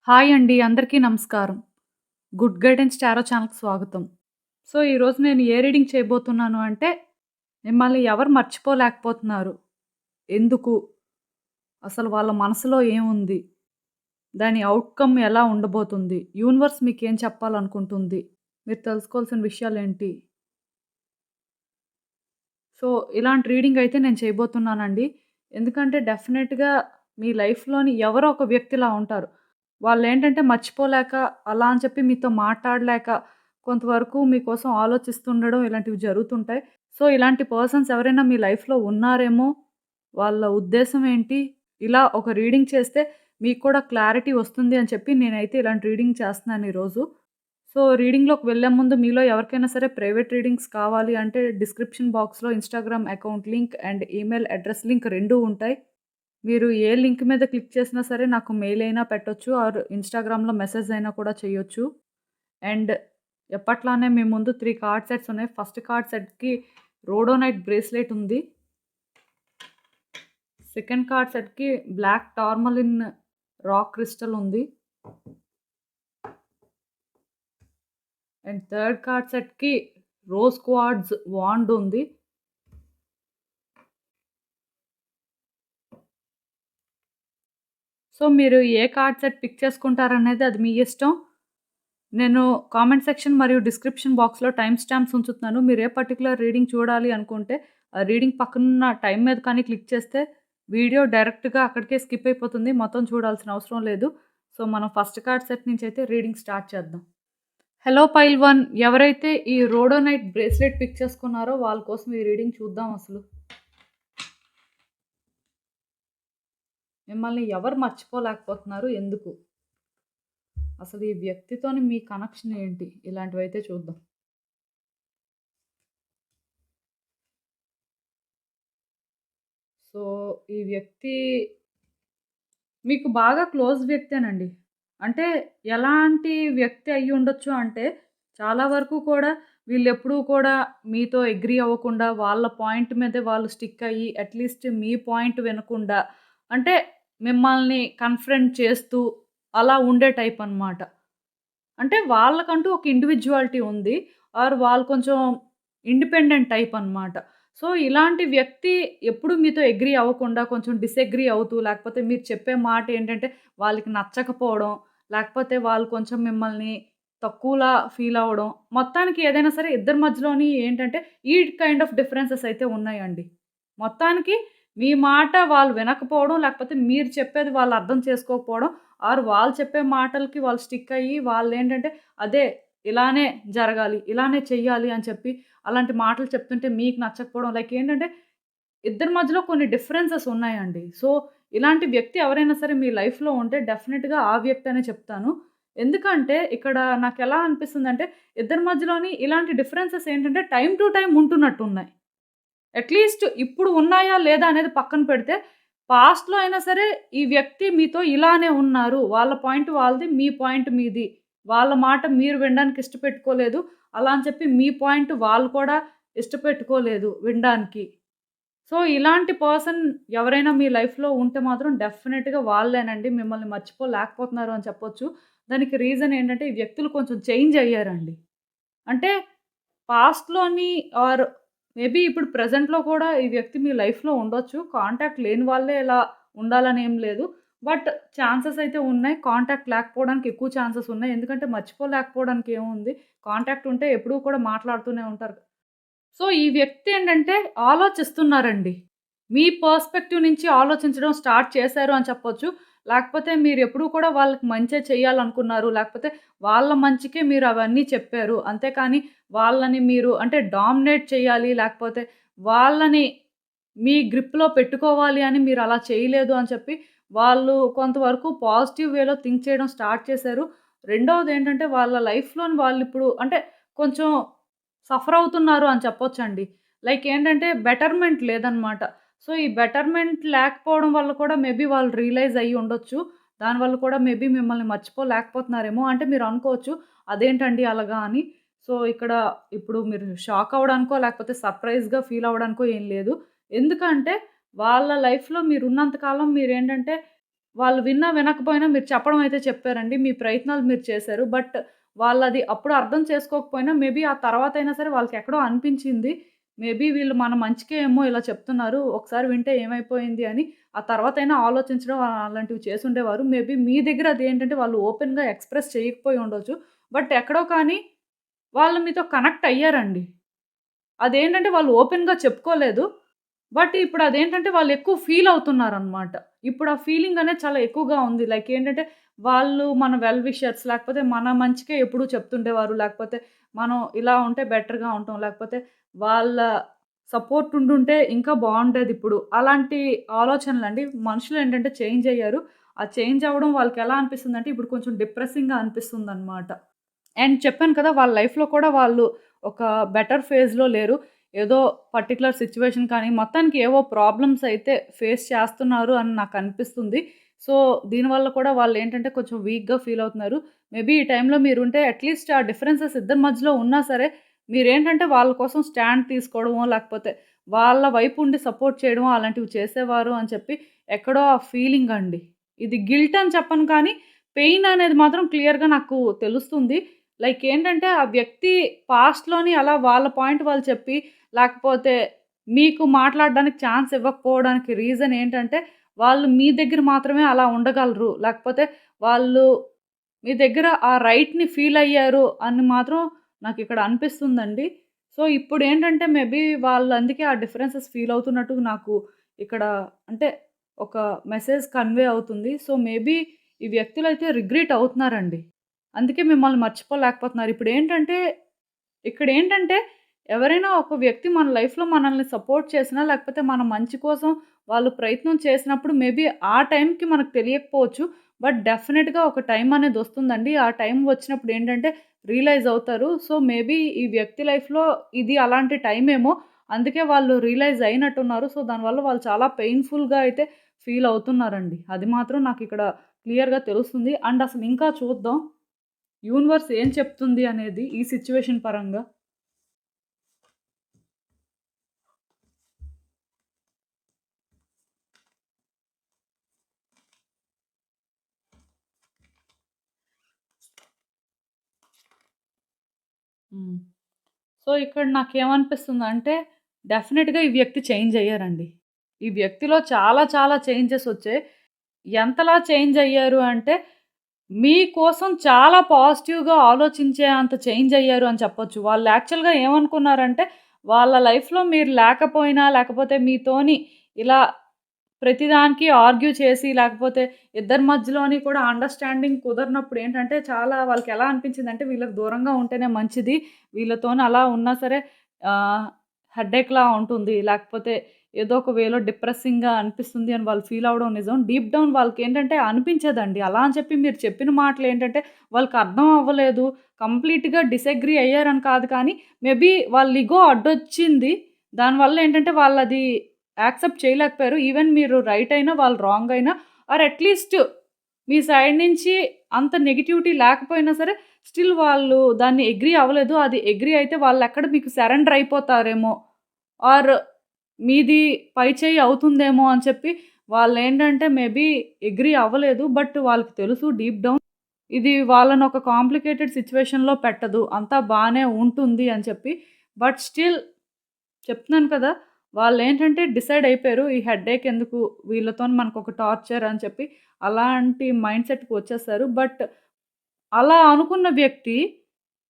Hi అండి. అందరికీ నమస్కారం. గుడ్ గైడెన్స్ టారో ఛానల్‌కి స్వాగతం. సో, ఈరోజు నేను ఏ రీడింగ్ చేయబోతున్నాను అంటే, మిమ్మల్ని ఎవరు మర్చిపోలేకపోతున్నారు? ఎందుకు? అసలు వాళ్ళ మనసులో ఏముంది? దాని ఔట్‌కమ్ ఎలా ఉండబోతుంది? యూనివర్స్ మీకేం చెప్పాలనుకుంటుంది? మీరు తెలుసుకోవాల్సిన విషయాలేంటి? సో, ఇలాంటి రీడింగ్ అయితే నేను చేయబోతున్నానండి. ఎందుకంటే డెఫినెట్‌గా మీ లైఫ్‌లోని ఎవరో ఒక వ్యక్తిలా ఉంటారు. వాళ్ళేంటంటే మర్చిపోలేక, అలా అని చెప్పి మీతో మాట్లాడలేక, కొంతవరకు మీకోసం ఆలోచిస్తుండడం ఇలాంటివి జరుగుతుంటాయి. సో, ఇలాంటి పర్సన్స్ ఎవరైనా మీ లైఫ్‌లో ఉన్నారేమో, వాళ్ళ ఉద్దేశ్యం ఏంటి? ఇలా ఒక రీడింగ్ చేస్తే మీకు కూడా క్లారిటీ వస్తుంది అని చెప్పి నేనైతే ఇలాంటి రీడింగ్ చేస్తున్నాను ఈరోజు. సో, రీడింగ్‌లోకి వెళ్ళే ముందు మీలో ఎవరికైనా సరే ప్రైవేట్ రీడింగ్స్ కావాలి అంటే డిస్క్రిప్షన్ బాక్స్‌లో Instagram account link and email address link 2 ఉంటాయి. మీరు ఏ లింక్ మీద క్లిక్ చేసినా సరే నాకు మెయిల్ అయినా పెట్టొచ్చు ఆర్ ఇన్‌స్టాగ్రామ్‌లో మెసేజ్ అయినా కూడా చేయొచ్చు. అండ్ ఎప్పట్లానే మీ ముందు 3 కార్డ్ సెట్స్ ఉన్నాయి. ఫస్ట్ కార్డ్ సెట్‌కి రోడోనైట్ బ్రేస్లెట్ ఉంది. సెకండ్ కార్డ్ సెట్‌కి బ్లాక్ టార్మలిన్ రాక్ క్రిస్టల్ ఉంది. అండ్ థర్డ్ కార్డ్ సెట్‌కి రోజ్ క్వార్ట్జ్ వాండ్ ఉంది. సో, మీరు ఏ కార్డ్ సెట్ పిక్ చేసుకుంటారనేది అది మీ ఇష్టం. నేను కామెంట్ సెక్షన్ మరియు డిస్క్రిప్షన్ బాక్స్‌లో టైమ్ స్టాంప్స్ ఉంచుతున్నాను. మీరు ఏ పర్టిక్యులర్ రీడింగ్ చూడాలి అనుకుంటే, ఆ రీడింగ్ పక్కనున్న టైమ్ మీద కానీ క్లిక్ చేస్తే, వీడియో డైరెక్ట్‌గా అక్కడికే స్కిప్ అయిపోతుంది. మొత్తం చూడాల్సిన అవసరం లేదు. సో, మనం ఫస్ట్ కార్డ్ సెట్ నుంచి అయితే రీడింగ్ స్టార్ట్ చేద్దాం. హలో పైల్ 1 ఎవరైతే ఈ రోడోనైట్ బ్రేస్లెట్ పిక్ చేసుకున్నారో వాళ్ళ కోసం ఈ రీడింగ్ చూద్దాం అసలు. మిమ్మల్ని ఎవరు మర్చిపోలేకపోతున్నారు? ఎందుకు? అసలు ఈ వ్యక్తితోని మీ కనెక్షన్ ఏంటి? ఇలాంటివైతే చూద్దాం. సో, ఈ వ్యక్తి మీకు బాగా క్లోజ్ వ్యక్తేనండి. అంటే ఎలాంటి వ్యక్తి అయ్యుండొచ్చు అంటే, చాలా వరకు కూడా వీళ్ళెప్పుడూ కూడా మీతో అగ్రీ అవ్వకుండా, వాళ్ళ పాయింట్ మీదే వాళ్ళు స్టిక్ అయ్యి, అట్‌లీస్ట్ మీ పాయింట్ వినకుండా, అంటే మిమ్మల్ని కన్ఫ్రంట్ చేస్తూ, అలా ఉండే టైప్ అనమాట. అంటే వాళ్ళకంటూ ఒక ఇండివిడ్యువాలిటీ ఉంది. ఆర్ వాళ్ళు కొంచెం ఇండిపెండెంట్ టైప్ అనమాట. సో, ఇలాంటి వ్యక్తి ఎప్పుడు మీతో అగ్రీ అవ్వకుండా కొంచెం డిసగ్రీ అవుతూ, లేకపోతే మీరు చెప్పే మాట ఏంటంటే వాళ్ళకి నచ్చకపోవడం, లేకపోతే వాళ్ళు కొంచెం మిమ్మల్ని తక్కువలా ఫీల్ అవ్వడం, మొత్తానికి ఏదైనా సరే ఇద్దరి మధ్యలోని ఏంటంటే ఈ కైండ్ ఆఫ్ డిఫరెన్సెస్ అయితే ఉన్నాయండి. మొత్తానికి మీ మాట వాళ్ళు వినకపోవడం, లేకపోతే మీరు చెప్పేది వాళ్ళు అర్థం చేసుకోకపోవడం, ఆర్ వాళ్ళు చెప్పే మాటలకి వాళ్ళు స్టిక్ అయ్యి వాళ్ళేంటంటే అదే ఇలానే జరగాలి, ఇలానే చెయ్యాలి అని చెప్పి అలాంటి మాటలు చెప్తుంటే మీకు నచ్చకపోవడం లైక్ ఏంటంటే ఇద్దరి మధ్యలో కొన్ని డిఫరెన్సెస్ ఉన్నాయండి. సో, ఇలాంటి వ్యక్తి ఎవరైనా సరే మీ లైఫ్‌లో ఉంటే డెఫినిట్‌గా ఆ వ్యక్తి అనే చెప్తాను. ఎందుకంటే ఇక్కడ నాకెలా అనిపిస్తుందంటే ఇద్దరి మధ్యలోని ఇలాంటి డిఫరెన్సెస్ ఏంటంటే టైమ్ టు టైమ్ ఉంటున్నట్టున్నాయి. అట్‌లీస్ట్ ఇప్పుడు ఉన్నాయా? లేదా? అనేది పక్కన పెడితే, పాస్ట్‌లో అయినా సరే ఈ వ్యక్తి మీతో ఇలానే ఉన్నారు. వాళ్ళ పాయింట్ వాళ్ళది. మీ పాయింట్ మీది. వాళ్ళ మాట మీరు వినడానికి ఇష్టపెట్టుకోలేదు. అలా అని చెప్పి మీ పాయింట్ వాళ్ళు కూడా ఇష్టపెట్టుకోలేదు వినడానికి. సో, ఇలాంటి పర్సన్ ఎవరైనా మీ లైఫ్‌లో ఉంటే మాత్రం డెఫినిట్‌గా వాళ్ళేనండి. మిమ్మల్ని మర్చిపోలేకపోతున్నారు అని చెప్పొచ్చు. దానికి రీజన్ ఏంటంటే, ఈ వ్యక్తులు కొంచెం చేంజ్ అయ్యారండి. అంటే పాస్ట్‌లోని ఆర్ మేబీ ఇప్పుడు ప్రెజెంట్‌లో కూడా ఈ వ్యక్తి మీ లైఫ్‌లో ఉండొచ్చు. కాంటాక్ట్ లేని వాళ్ళే ఇలా ఉండాలని ఏం లేదు. బట్ ఛాన్సెస్ అయితే ఉన్నాయి. కాంటాక్ట్ లేకపోవడానికి ఎక్కువ ఛాన్సెస్ ఉన్నాయి. ఎందుకంటే మర్చిపోలేకపోవడానికి ఏముంది. కాంటాక్ట్ ఉంటే ఎప్పుడూ కూడా మాట్లాడుతూనే ఉంటారు. సో, ఈ వ్యక్తి ఏంటంటే ఆలోచిస్తున్నారండి. మీ పర్స్‌పెక్టివ్ నుంచి ఆలోచించడం స్టార్ట్ చేశారు అని చెప్పొచ్చు. లేకపోతే మీరెప్పుడూ కూడా వాళ్ళకి మంచే చేయాలనుకున్నారు. లేకపోతే వాళ్ళ మంచికే మీరు అవన్నీ చెప్పారు. అంతేకాని వాళ్ళని మీరు అంటే డామినేట్ చేయాలి, లేకపోతే వాళ్ళని మీ గ్రిప్‌లో పెట్టుకోవాలి అని మీరలా చేయలేదు అని చెప్పి వాళ్ళు కొంతవరకు పాజిటివ్ వేలో థింక్ చేయడం స్టార్ట్ చేశారు. రెండోదేంటంటే వాళ్ళ లైఫ్‌లోని వాళ్ళిప్పుడు అంటే కొంచెం సఫర్ అవుతున్నారు అని చెప్పొచ్చండి. లైక్ ఏంటంటే బెటర్‌మెంట్ లేదనమాట. సో, ఈ బెటర్‌మెంట్ లేకపోవడం వల్ల కూడా మేబీ వాళ్ళు రియలైజ్ అయ్యి ఉండొచ్చు. దానివల్ల కూడా మేబీ మిమ్మల్ని మర్చిపోలేకపోతున్నారేమో. అంటే మీరు అనుకోవచ్చు అదేంటండి అలాగా అని. సో, ఇక్కడ ఇప్పుడు మీరు షాక్ అవ్వడానికో, లేకపోతే సర్ప్రైజ్‌గా ఫీల్ అవ్వడానికో ఏం లేదు. ఎందుకంటే వాళ్ళ లైఫ్‌లో మీరున్నంత కాలం మీరేంటంటే వాళ్ళు విన్నా వినకపోయినా మీరు చెప్పడం అయితే చెప్పారండి. మీ ప్రయత్నాలు మీరు చేశారు. బట్ వాళ్ళది అప్పుడు అర్థం చేసుకోకపోయినా మేబీ ఆ తర్వాతైనా సరే వాళ్ళకెక్కడో అనిపించింది. మేబీ వీళ్ళు మన మంచికే ఏమో ఇలా చెప్తున్నారు. ఒకసారి వింటే ఏమైపోయింది అని ఆ తర్వాతైనా ఆలోచించడం అలాంటివి చేసుండేవారు. మేబీ మీ దగ్గర అదేంటంటే వాళ్ళు ఓపెన్‌గా ఎక్స్‌ప్రెస్ చేయకపోయి ఉండొచ్చు. బట్ ఎక్కడో కానీ వాళ్ళు మీతో కనెక్ట్ అయ్యారండి. అదేంటంటే వాళ్ళు ఓపెన్‌గా చెప్పుకోలేదు. బట్ ఇప్పుడదేంటంటే వాళ్ళెక్కువ ఫీల్ అవుతున్నారనమాట. ఇప్పుడు ఆ ఫీలింగ్ అనేది చాలా ఎక్కువగా ఉంది. లైక్ ఏంటంటే, వాళ్ళు మన వెల్ విషర్స్ లేకపోతే మన మంచికే ఎప్పుడూ చెప్తుండేవారు. లేకపోతే మనం ఇలా ఉంటే బెటర్‌గా ఉంటాం. లేకపోతే వాళ్ళ సపోర్ట్ ఉండుంటే ఇంకా బావుండేదిప్పుడు. అలాంటి ఆలోచనలండి. మనుషులేంటంటే చేంజ్ అయ్యారు. ఆ చేంజ్ అవ్వడం వాళ్ళకెలా అనిపిస్తుందంటే, ఇప్పుడు కొంచెం డిప్రెసింగ్‌గా అనిపిస్తుందనమాట. అండ్ చెప్పాను కదా! వాళ్ళ లైఫ్‌లో కూడా వాళ్ళు ఒక బెటర్ ఫేజ్‌లో లేరు. ఏదో పర్టిక్యులర్ సిట్యుయేషన్ కానీ, మొత్తానికి ఏవో ప్రాబ్లమ్స్ అయితే ఫేస్ చేస్తున్నారు అని నాకనిపిస్తుంది. సో, దీనివల్ల కూడా వాళ్ళేంటంటే కొంచెం వీక్‌గా ఫీల్ అవుతున్నారు. మేబీ ఈ టైంలో మీరుంటే అట్‌లీస్ట్ ఆ డిఫరెన్సెస్ ఇద్దరి మధ్యలో ఉన్నా సరే, మీరేంటంటే వాళ్ళ కోసం స్టాండ్ తీసుకోవడమో, లేకపోతే వాళ్ళ వైపు ఉండి సపోర్ట్ చేయడమో అలాంటివి చేసేవారు అని చెప్పి ఎక్కడో ఆ ఫీలింగ్ అండి. ఇది గిల్ట్ అని చెప్పను కానీ, పెయిన్ అనేది మాత్రం క్లియర్‌గా నాకు తెలుస్తుంది. లైక్ ఏంటంటే, ఆ వ్యక్తి పాస్ట్‌లోని అలా వాళ్ళ పాయింట్ వాళ్ళు చెప్పి, లేకపోతే మీకు మాట్లాడడానికి ఛాన్స్ ఇవ్వకపోవడానికి రీజన్ ఏంటంటే, వాళ్ళు మీ దగ్గర మాత్రమే అలా ఉండగలరు. లేకపోతే వాళ్ళు మీ దగ్గర ఆ రైట్‌ని ఫీల్ అయ్యారు అని మాత్రం నాకిక్కడ అనిపిస్తుందండి. సో, ఇప్పుడేంటంటే మేబీ వాళ్ళు అందుకే ఆ డిఫరెన్సెస్ ఫీల్ అవుతున్నట్టు నాకు ఇక్కడ అంటే ఒక మెసేజ్ కన్వే అవుతుంది. సో, మేబీ ఈ వ్యక్తులైతే రిగ్రెట్ అవుతున్నారండి. అందుకే మిమ్మల్ని మర్చిపోలేకపోతున్నారు. ఇక్కడేంటంటే ఎవరైనా ఒక వ్యక్తి మన లైఫ్‌లో మనల్ని సపోర్ట్ చేసినా, లేకపోతే మన మంచి కోసం వాళ్ళు ప్రయత్నం చేసినప్పుడు మేబీ ఆ టైంకి మనకు తెలియకపోవచ్చు. బట్ డెఫినిట్‌గా ఒక టైం అనేదొస్తుందండి. ఆ టైం వచ్చినప్పుడు ఏంటంటే రియలైజ్ అవుతారు. సో, మేబీ ఈ వ్యక్తి లైఫ్‌లో ఇది అలాంటి టైమేమో. అందుకే వాళ్ళు రియలైజ్ అయినట్టున్నారు. సో, దానివల్ల వాళ్ళు చాలా పెయిన్‌ఫుల్‌గా అయితే ఫీల్ అవుతున్నారండి. అది మాత్రం నాకిక్కడ క్లియర్‌గా తెలుస్తుంది. అండ్ అసలు ఇంకా చూద్దాం. యూనివర్స్ ఏం చెప్తుంది అనేది ఈ సిట్యుయేషన్ పరంగా. హ్మ్. సో, ఇక్కడ నాకేమనిపిస్తుందంటే డెఫినిట్‌గా ఈ వ్యక్తి చేంజ్ అయ్యారండి. ఈ వ్యక్తిలో చాలా చాలా చేంజెస్ వచ్చాయి. ఎంతలా చేంజ్ అయ్యారు అంటే మీకోసం చాలా పాజిటివ్‌గా ఆలోచించే అంత చేంజ్ అయ్యారు అని చెప్పొచ్చు. వాళ్ళు యాక్చువల్‌గా ఏమనుకున్నారంటే వాళ్ళ లైఫ్‌లో మీరు లేకపోయినా లేకపోతే మీతోని ఇలా ప్రతిదానికి ఆర్గ్యూ చేసి, లేకపోతే ఇద్దరి మధ్యలోని కూడా అండర్‌స్టాండింగ్ కుదరనప్పుడు ఏంటంటే, చాలా వాళ్ళకెలా అనిపించిందంటే, వీళ్ళకి దూరంగా ఉంటేనే మంచిది. వీళ్ళతోని అలా ఉన్నా సరే ఆహ్, హెడ్‌ఏక్‌లా ఉంటుంది. లేకపోతే ఏదో ఒక వేలో డిప్రెసింగ్‌గా అనిపిస్తుంది అని వాళ్ళు ఫీల్ అవ్వడం నిజం. డీప్ డౌన్ వాళ్ళకేంటంటే అనిపించేదండి. అలా అని చెప్పి మీరు చెప్పిన మాటలేంటంటే, వాళ్ళకి అర్థం అవ్వలేదు. కంప్లీట్‌గా డిసగ్రీ అయ్యారని కాదు కానీ, మేబీ వాళ్ళ ఇగో అడ్డొచ్చింది. దానివల్ల ఏంటంటే, వాళ్ళది యాక్సెప్ట్ చేయలేకపోయారు. ఈవెన్ మీరు రైట్ అయినా, వాళ్ళు రాంగ్ అయినా ఆర్ అట్‌లీస్ట్ మీ సైడ్ నుంచి అంత నెగటివిటీ లేకపోయినా సరే, స్టిల్ వాళ్ళు దాన్ని అగ్రీ అవ్వలేదు. అది అగ్రీ అయితే వాళ్ళెక్కడ మీకు సరెండర్ అయిపోతారేమో ఆర్ మీది పై చేయి అవుతుందేమో అని చెప్పి వాళ్ళేంటంటే మేబీ అగ్రీ అవ్వలేదు. బట్ వాళ్ళకి తెలుసు డీప్ డౌన్ ఇది వాళ్ళని ఒక కాంప్లికేటెడ్ సిట్యుయేషన్‌లో పెట్టదు. అంతా బానే ఉంటుంది అని చెప్పి. బట్ స్టిల్ చెప్తున్నాను కదా! వాళ్ళేంటంటే డిసైడ్ అయిపోయారు. ఈ హెడ్‌ఏక్ ఎందుకు వీళ్ళతోని మనకొక టార్చర్ అని చెప్పి అలాంటి మైండ్ సెట్‌కి వచ్చేసారు. బట్ అలా అనుకున్న వ్యక్తి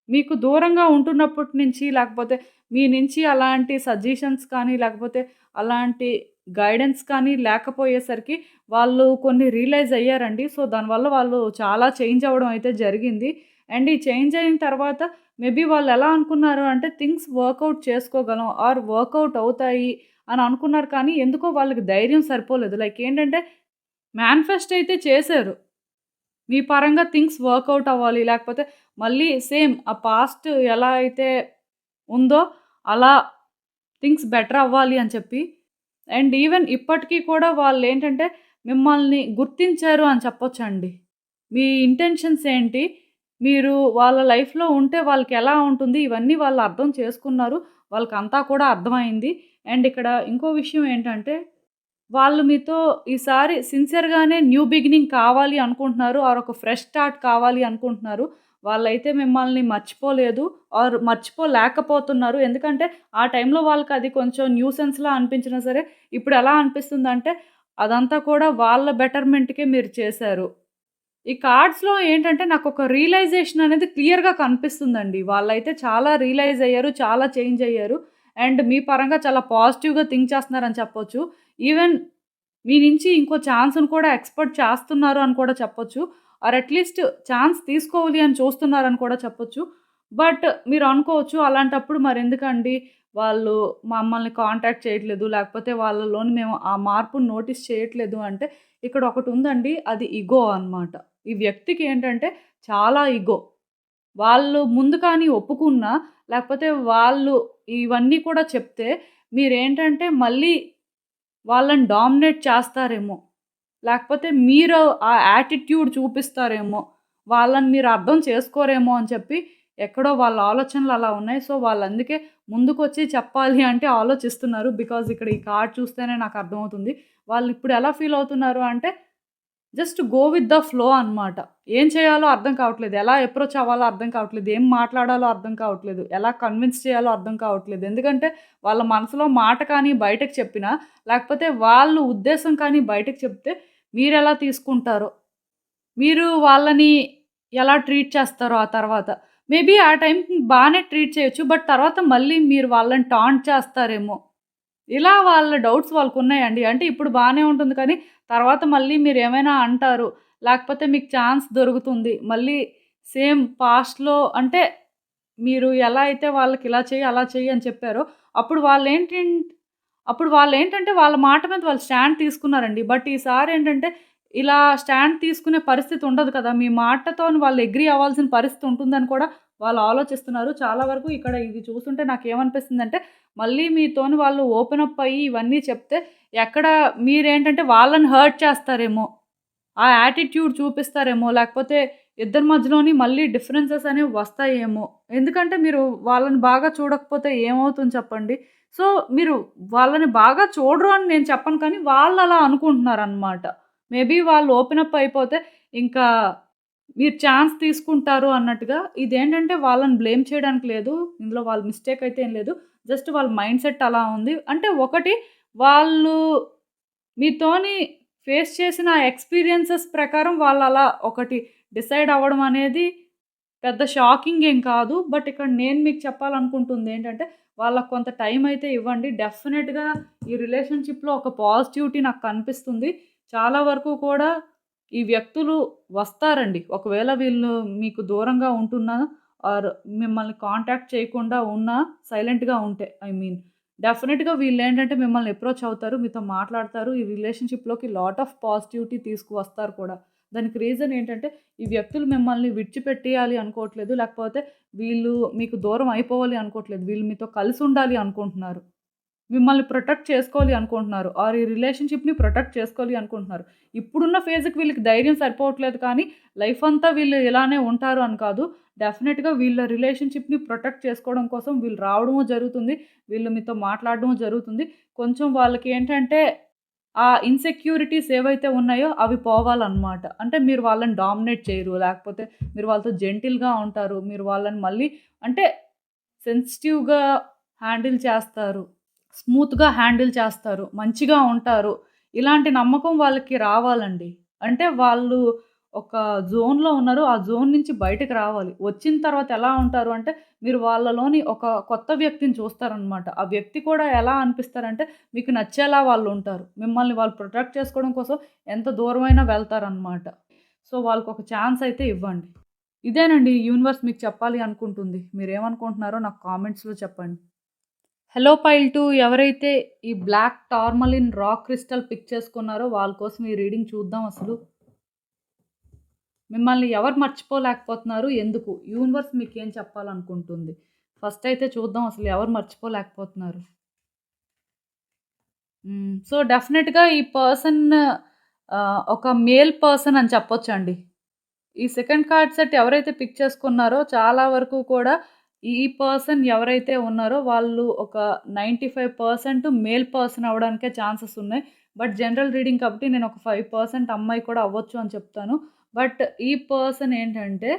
మీకు దూరంగా ఉంటున్నప్పటి నుంచి లేకపోతే మీ నుంచి అలాంటి సజెషన్స్ కానీ లేకపోతే అలాంటి గైడెన్స్ కానీ లేకపోయేసరికి వాళ్ళు కొన్ని రియలైజ్ అయ్యారండి. సో, దానివల్ల వాళ్ళు చాలా చేంజ్ అవ్వడం అయితే జరిగింది. అండ్ ఈ చేంజ్ అయిన తర్వాత మేబీ వాళ్ళెలా అనుకున్నారు అంటే థింగ్స్ వర్కౌట్ చేసుకోగలం ఆర్ వర్కౌట్ అవుతాయి అని అనుకున్నారు. కానీ ఎందుకో వాళ్ళకి ధైర్యం సరిపోలేదు. లైక్ ఏంటంటే మేనిఫెస్ట్ అయితే చేశారు. మీ పరంగా థింగ్స్ వర్కౌట్ అవ్వాలి. లేకపోతే మళ్ళీ సేమ్ ఆ పాస్ట్ ఎలా అయితే ఉందో అలా థింగ్స్ బెటర్ అవ్వాలి అని చెప్పి. అండ్ ఈవెన్ ఇప్పటికి కూడా వాళ్ళేంటంటే మిమ్మల్ని గుర్తించారు అని చెప్పొచ్చండి. మీ ఇంటెన్షన్స్ ఏంటి? మీరు వాళ్ళ లైఫ్‌లో ఉంటే వాళ్ళకెలా ఉంటుంది? ఇవన్నీ వాళ్ళు అర్థం చేసుకున్నారు. వాళ్ళకంతా కూడా అర్థమైంది. అండ్ ఇక్కడ ఇంకో విషయం ఏంటంటే వాళ్ళు మీతో ఈసారి సిన్సియర్‌గానే న్యూ బిగినింగ్ కావాలి అనుకుంటున్నారు. ఆర్ ఒక ఫ్రెష్ స్టార్ట్ కావాలి అనుకుంటున్నారు. వాళ్ళైతే మిమ్మల్ని మర్చిపోలేదు. ఆర్ మర్చిపోలేకపోతున్నారు. ఎందుకంటే ఆ టైంలో వాళ్ళకది కొంచెం న్యూసెన్స్‌లా అనిపించినా సరే, ఇప్పుడెలా అనిపిస్తుందంటే అదంతా కూడా వాళ్ళ బెటర్‌మెంట్‌కే మీరు చేశారు. ఈ కార్డ్స్‌లో ఏంటంటే నాకొక రియలైజేషన్ అనేది క్లియర్‌గా కనిపిస్తుందండి. వాళ్ళైతే చాలా రియలైజ్ అయ్యారు. చాలా చేంజ్ అయ్యారు. అండ్ మీ పరంగా చాలా పాజిటివ్‌గా థింక్ చేస్తున్నారని చెప్పొచ్చు. ఈవెన్ మీ నుంచి ఇంకో ఛాన్స్‌ని కూడా ఎక్స్‌పెక్ట్ చేస్తున్నారు అని కూడా చెప్పొచ్చు. ఆర్ అట్‌లీస్ట్ ఛాన్స్ తీసుకోవాలి అని చూస్తున్నారని కూడా చెప్పొచ్చు. బట్ మీరు అనుకోవచ్చు అలాంటప్పుడు మరెందుకండి వాళ్ళు మమ్మల్ని కాంటాక్ట్ చేయట్లేదు, లేకపోతే వాళ్ళలోని మేము ఆ మార్పుని నోటీస్ చేయట్లేదు అంటే ఇక్కడ ఒకటుందండి. అది ఇగో అన్నమాట. ఈ వ్యక్తికి ఏంటంటే చాలా ఇగో. వాళ్ళు ముందు కానీ ఒప్పుకున్నా, లేకపోతే వాళ్ళు ఇవన్నీ కూడా చెప్తే మీరేంటంటే మళ్ళీ వాళ్ళని డామినేట్ చేస్తారేమో! లేకపోతే మీరు ఆ యాటిట్యూడ్ చూపిస్తారేమో! వాళ్ళని మీరు అర్థం చేసుకోరేమో అని చెప్పి ఎక్కడో వాళ్ళ ఆలోచనలు అలా ఉన్నాయి. సో, వాళ్ళందుకే ముందుకొచ్చి చెప్పాలి అంటే ఆలోచిస్తున్నారు. బికాజ్ ఇక్కడ ఈ కార్డ్ చూస్తేనే నాకు అర్థమవుతుంది. వాళ్ళిప్పుడు ఎలా ఫీల్ అవుతున్నారు అంటే just go with the flow అనమాట. ఏం చేయాలో అర్థం కావట్లేదు. ఎలా అప్రోచ్ అవ్వాలో అర్థం కావట్లేదు. ఏం మాట్లాడాలో అర్థం కావట్లేదు. ఎలా కన్విన్స్ చేయాలో అర్థం కావట్లేదు. ఎందుకంటే వాళ్ళ మనసులో మాట కానీ బయటకు చెప్పినా, లేకపోతే వాళ్ళు ఉద్దేశం కానీ బయటకు చెప్తే మీరెలా తీసుకుంటారో, మీరు వాళ్ళని ఎలా ట్రీట్ చేస్తారో ఆ తర్వాత. మేబీ ఆ టైంకి బానే ట్రీట్ చేయొచ్చు. బట్ తర్వాత మళ్ళీ మీరు వాళ్ళని టాంట్ చేస్తారేమో! ఇలా వాళ్ళ డౌట్స్ వాళ్ళకున్నాయండి. అంటే ఇప్పుడు బానే ఉంటుంది కానీ, తర్వాత మళ్ళీ మీరేమైనా అంటారు. లేకపోతే మీకు ఛాన్స్ దొరుకుతుంది. మళ్ళీ సేమ్ పాస్ట్‌లో అంటే మీరు ఎలా అయితే వాళ్ళకి ఇలా చెయ్యి, అలా చెయ్యి అని చెప్పారో, అప్పుడు వాళ్ళేంటంటే వాళ్ళ మాట మీద వాళ్ళు స్టాండ్ తీసుకున్నారండి. బట్ ఈసారేంటంటే ఇలా స్టాండ్ తీసుకునే పరిస్థితి ఉండదు కదా! మీ మాటతోని వాళ్ళు అగ్రీ అవ్వాల్సిన పరిస్థితి ఉంటుందని కూడా వాళ్ళు ఆలోచిస్తున్నారు. చాలా వరకు ఇక్కడ ఇది చూస్తుంటే నాకేమనిపిస్తుందంటే మళ్ళీ మీతోని వాళ్ళు ఓపెన్ అప్ అయ్యి ఇవన్నీ చెప్తే ఎక్కడ మీరేంటంటే వాళ్ళని హర్ట్ చేస్తారేమో! ఆ యాటిట్యూడ్ చూపిస్తారేమో! లేకపోతే ఇద్దరి మధ్యలోని మళ్ళీ డిఫరెన్సెస్ అనేవి వస్తాయేమో! ఎందుకంటే మీరు వాళ్ళని బాగా చూడకపోతే ఏమవుతుంది చెప్పండి? సో, మీరు వాళ్ళని బాగా చూడరు అని నేను చెప్పను కానీ వాళ్ళలా అనుకుంటున్నారనమాట. మేబీ వాళ్ళు ఓపెన్ అప్ అయిపోతే ఇంకా మీరు ఛాన్స్ తీసుకుంటారు అన్నట్టుగా. ఇదేంటంటే వాళ్ళని బ్లేమ్ చేయడానికి లేదు. ఇందులో వాళ్ళ మిస్టేక్ అయితే ఏం లేదు. జస్ట్ వాళ్ళ మైండ్ సెట్ అలా ఉంది. అంటే ఒకటి వాళ్ళు మీతోని ఫేస్ చేసిన ఎక్స్‌పీరియన్సెస్ ప్రకారం వాళ్ళలా ఒకటి డిసైడ్ అవ్వడం అనేది పెద్ద షాకింగ్ ఏం కాదు. బట్ ఇక్కడ నేను మీకు చెప్పాలనుకుంటుందేంటంటే, వాళ్ళకి కొంత టైం అయితే ఇవ్వండి. డెఫినిట్‌గా ఈ రిలేషన్‌షిప్‌లో ఒక పాజిటివిటీ నాకు కనిపిస్తుంది. చాలా వరకు కూడా ఈ వ్యక్తులు వస్తారండి. ఒకవేళ వీళ్ళు మీకు దూరంగా ఉంటున్నా ఆర్ మిమ్మల్ని కాంటాక్ట్ చేయకుండా ఉన్నా, సైలెంట్‌గా ఉంటే ఐ మీన్. డెఫినిట్‌గా వీళ్ళేంటంటే మిమ్మల్ని అప్రోచ్ అవుతారు. మీతో మాట్లాడతారు. ఈ రిలేషన్‌షిప్‌లోకి లాట్ ఆఫ్ పాజిటివిటీ తీసుకువస్తారు కూడా. దానికి రీజన్ ఏంటంటే ఈ వ్యక్తులు మిమ్మల్ని విడిచిపెట్టేయాలి అనుకోవట్లేదు. లేకపోతే వీళ్ళు మీకు దూరం అయిపోవాలి అనుకోవట్లేదు. వీళ్ళు మీతో కలిసుండాలి అనుకుంటున్నారు. మిమ్మల్ని ప్రొటెక్ట్ చేసుకోవాలి అనుకుంటున్నారు. ఆర్ ఈ రిలేషన్‌షిప్‌ని ప్రొటెక్ట్ చేసుకోవాలి అనుకుంటున్నారు. ఇప్పుడున్న ఫేజ్‌కి వీళ్ళకి ధైర్యం సరిపోవట్లేదు కానీ, లైఫ్ అంతా వీళ్ళు ఇలానే ఉంటారు అని కాదు. డెఫినిట్‌గా వీళ్ళ రిలేషన్‌షిప్‌ని ప్రొటెక్ట్ చేసుకోవడం కోసం వీళ్ళు రావడము జరుగుతుంది. వీళ్ళు మీతో మాట్లాడడము జరుగుతుంది. కొంచెం వాళ్ళకేంటంటే ఆ ఇన్‌సెక్యూరిటీస్ ఏవైతే ఉన్నాయో అవి పోవాలన్నమాట. అంటే మీరు వాళ్ళని డామినేట్ చేయరు. లేకపోతే మీరు వాళ్ళతో జెంటిల్‌గా ఉంటారు. మీరు వాళ్ళని మళ్ళీ అంటే సెన్సిటివ్‌గా హ్యాండిల్ చేస్తారు. స్మూత్‌గా హ్యాండిల్ చేస్తారు. మంచిగా ఉంటారు. ఇలాంటి నమ్మకం వాళ్ళకి రావాలండి. అంటే వాళ్ళు ఒక జోన్‌లో ఉన్నారు. ఆ జోన్ నుంచి బయటకి రావాలి. వచ్చిన తర్వాత ఎలా ఉంటారు అంటే, మీరు వాళ్ళలోని ఒక కొత్త వ్యక్తిని చూస్తారనమాట. ఆ వ్యక్తి కూడా ఎలా అనిపిస్తారంటే, మీకు నచ్చేలా వాళ్ళుంటారు. మిమ్మల్ని వాళ్ళు ప్రొటెక్ట్ చేసుకోవడం కోసం ఎంత దూరమైనా వెళ్తారనమాట. సో, వాళ్ళకొక ఛాన్స్ అయితే ఇవ్వండి. ఇదేనండి యూనివర్స్ మీకు చెప్పాలి అనుకుంటుంది. మీరేమనుకుంటున్నారో నాకు కామెంట్స్‌లో చెప్పండి. హలో పైల్ 2 ఎవరైతే ఈ black tourmaline rock crystal pick చేసుకున్నారో వాళ్ళ కోసం ఈ రీడింగ్ చూద్దాం అసలు. మిమ్మల్ని ఎవరు మర్చిపోలేకపోతున్నారు? ఎందుకు? యూనివర్స్ మీకేం చెప్పాలనుకుంటుంది? ఫస్ట్ అయితే చూద్దాం అసలు ఎవరు మర్చిపోలేకపోతున్నారు. సో, డెఫినిట్‌గా ఈ పర్సన్ ఒక మేల్ పర్సన్ అని చెప్పొచ్చండి. ఈ సెకండ్ కార్డ్ సెట్ ఎవరైతే పిక్ చేసుకున్నారో చాలా వరకు కూడా ఈ పర్సన్ ఎవరైతే ఉన్నారో వాళ్ళు ఒక 95% మేల్ పర్సన్ అవ్వడానికే ఛాన్సెస్ ఉన్నాయి. బట్ జనరల్ రీడింగ్ కాబట్టి నేను ఒక 5% అమ్మాయి కూడా అవ్వచ్చు అని చెప్తాను. బట్ ఈ పర్సన్ ఏంటంటే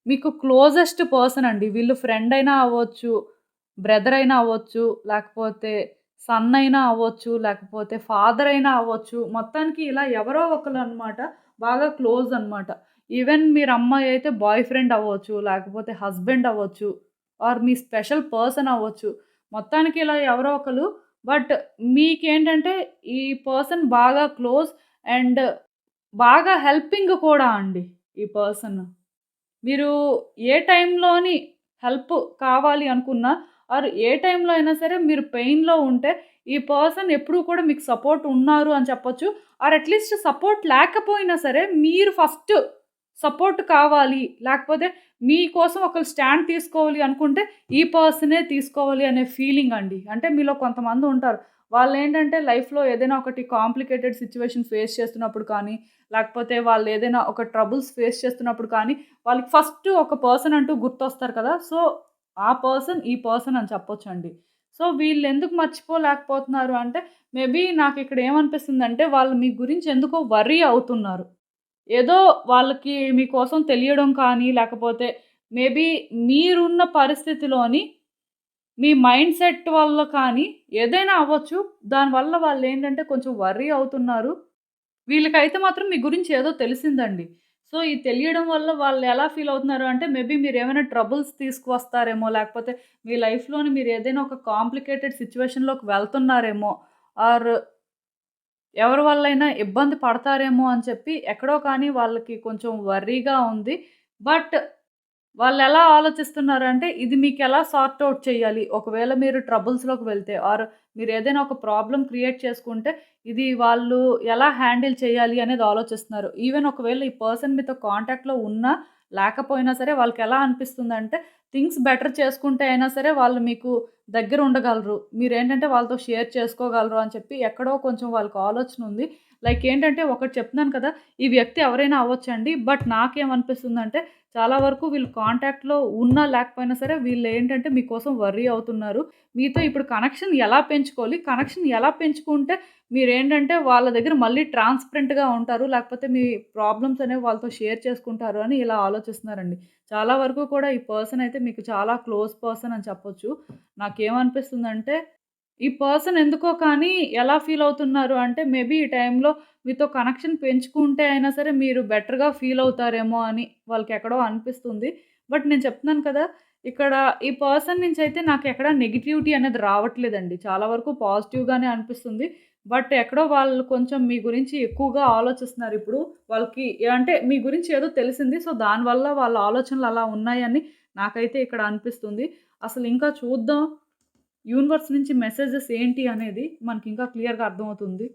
మీకు క్లోజెస్ట్ పర్సన్ అండి. వీళ్ళు ఫ్రెండ్ అయినా అవ్వచ్చు, బ్రదర్ అయినా అవ్వచ్చు, లేకపోతే సన్ అయినా అవ్వచ్చు, లేకపోతే ఫాదర్ అయినా అవ్వచ్చు. మొత్తానికి ఇలా ఎవరో ఒకళ్ళనమాట. బాగా క్లోజ్ అనమాట. ఈవెన్ మీరు అమ్మాయి అయితే బాయ్ ఫ్రెండ్ అవ్వచ్చు, లేకపోతే హస్బెండ్ అవ్వచ్చు, ఆర్ మీ స్పెషల్ పర్సన్ అవ్వచ్చు. మొత్తానికి ఇలా ఎవరో ఒకళ్ళు. బట్ మీకేంటంటే ఈ పర్సన్ బాగా క్లోజ్ అండ్ బాగా హెల్పింగ్ కూడా అండి ఈ పర్సన్. మీరు ఏ టైంలోని హెల్ప్ కావాలి అనుకున్నా, ఆర్ ఏ టైంలో అయినా సరే మీరు పెయిన్‌లో ఉంటే, ఈ పర్సన్ ఎప్పుడూ కూడా మీకు సపోర్ట్ ఉన్నారు అని చెప్పొచ్చు. ఆర్ అట్‌లీస్ట్ సపోర్ట్ లేకపోయినా సరే, మీరు ఫస్ట్ సపోర్ట్ కావాలి, లేకపోతే మీకోసం ఒకళ్ళు స్టాండ్ తీసుకోవాలి అనుకుంటే, ఈ పర్సనే తీసుకోవాలి అనే ఫీలింగ్ అండి. అంటే మీలో కొంతమంది ఉంటారు. వాళ్ళేంటంటే లైఫ్‌లో ఏదైనా ఒకటి కాంప్లికేటెడ్ సిట్యుయేషన్ ఫేస్ చేస్తున్నప్పుడు కానీ, లేకపోతే వాళ్ళు ఏదైనా ఒక ట్రబుల్స్ ఫేస్ చేస్తున్నప్పుడు కానీ వాళ్ళకి ఫస్ట్ ఒక పర్సన్ అంటూ గుర్తొస్తారు కదా! సో, ఆ పర్సన్, ఈ పర్సన్ అని చెప్పొచ్చండి. సో, వీళ్ళెందుకు మర్చిపోలేకపోతున్నారు అంటే, మేబీ నాకిక్కడ ఏమనిపిస్తుందంటే, వాళ్ళు మీ గురించి ఎందుకో వర్రీ అవుతున్నారు. ఏదో వాళ్ళకి మీకోసం తెలియడం కానీ, లేకపోతే మేబీ మీరున్న పరిస్థితిలోని మీ మైండ్ సెట్ వల్ల కానీ, ఏదైనా అవ్వచ్చు. దానివల్ల వాళ్ళేంటంటే కొంచెం వర్రీ అవుతున్నారు. వీళ్ళకైతే మాత్రం మీ గురించి ఏదో తెలిసిందండి. సో, ఈ తెలియడం వల్ల వాళ్ళెలా ఫీల్ అవుతున్నారు అంటే, మేబీ మీరేమైనా ట్రబుల్స్ తీసుకువస్తారేమో, లేకపోతే మీ లైఫ్‌లోని మీరేదైనా ఒక కాంప్లికేటెడ్ సిట్యుయేషన్‌లోకి వెళ్తున్నారేమో, ఆర్ ఎవరి వల్లైనా ఇబ్బంది పడతారేమో అని చెప్పి ఎక్కడో కానీ వాళ్ళకి కొంచెం వర్రీగా ఉంది. బట్ వాళ్ళెలా ఆలోచిస్తున్నారంటే, ఇది మీకెలా సార్ట్ ఔట్ చేయాలి? ఒకవేళ మీరు ట్రబుల్స్‌లోకి వెళ్తే ఆర్ మీరేదైనా ఒక ప్రాబ్లమ్ క్రియేట్ చేసుకుంటే, ఇది వాళ్ళు ఎలా హ్యాండిల్ చేయాలి అనేది ఆలోచిస్తున్నారు. ఈవెన్ ఒకవేళ ఈ పర్సన్ మీతో కాంటాక్ట్‌లో ఉన్నా, లేకపోయినా సరే వాళ్ళకెలా అనిపిస్తుందంటే, థింగ్స్ బెటర్ చేసుకుంటే అయినా సరే వాళ్ళు మీకు దగ్గర ఉండగలరు. మీరేంటంటే వాళ్ళతో షేర్ చేసుకోగలరు అని చెప్పి ఎక్కడో కొంచెం వాళ్ళకి ఆలోచనుంది. లైక్ ఏంటంటే ఒకటి చెప్తున్నాను కదా! ఈ వ్యక్తి ఎవరైనా అవ్వచ్చండి. బట్ నాకేమనిపిస్తుందంటే చాలా వరకు వీళ్ళు కాంటాక్ట్‌లో ఉన్నా లేకపోయినా సరే వీళ్ళేంటంటే మీకోసం వర్రీ అవుతున్నారు. మీతో ఇప్పుడు కనెక్షన్ ఎలా పెంచుకోవాలి? కనెక్షన్ ఎలా పెంచుకుంటే మీరేంటంటే వాళ్ళ దగ్గర మళ్ళీ ట్రాన్స్‌పరెంట్‌గా ఉంటారు. లేకపోతే మీ ప్రాబ్లమ్స్ అనేవి వాళ్ళతో షేర్ చేసుకుంటారు అని ఇలా ఆలోచిస్తున్నారండి. చాలా వరకు కూడా ఈ పర్సన్ అయితే మీకు చాలా క్లోజ్ పర్సన్ అని చెప్పొచ్చు. నాకేమనిపిస్తుందంటే ఈ పర్సన్ ఎందుకో కానీ ఎలా ఫీల్ అవుతున్నారు అంటే మేబీ ఈ టైంలో మీతో కనెక్షన్ పెంచుకుంటే అయినా సరే మీరు బెటర్‌గా ఫీల్ అవుతారేమో అని వాళ్ళకెక్కడో అనిపిస్తుంది. బట్ నేను చెప్తున్నాను కదా! ఇక్కడ ఈ పర్సన్ నుంచయితే నాకెక్కడ నెగటివిటీ అనేది రావట్లేదండి. చాలా వరకు పాజిటివ్‌గానే అనిపిస్తుంది. బట్ ఎక్కడో వాళ్ళు కొంచెం మీ గురించి ఎక్కువగా ఆలోచిస్తున్నారిప్పుడు. వాళ్ళకి అంటే మీ గురించి ఏదో తెలిసింది. సో, దానివల్ల వాళ్ళ ఆలోచనలు అలా ఉన్నాయని నాకైతే ఇక్కడ అనిపిస్తుంది. అసలు ఇంకా చూద్దాం యూనివర్స్ నుంచి మెసేజెస్ ఏంటి అనేది మనకింకా క్లియర్‌గా అర్థమవుతుంది.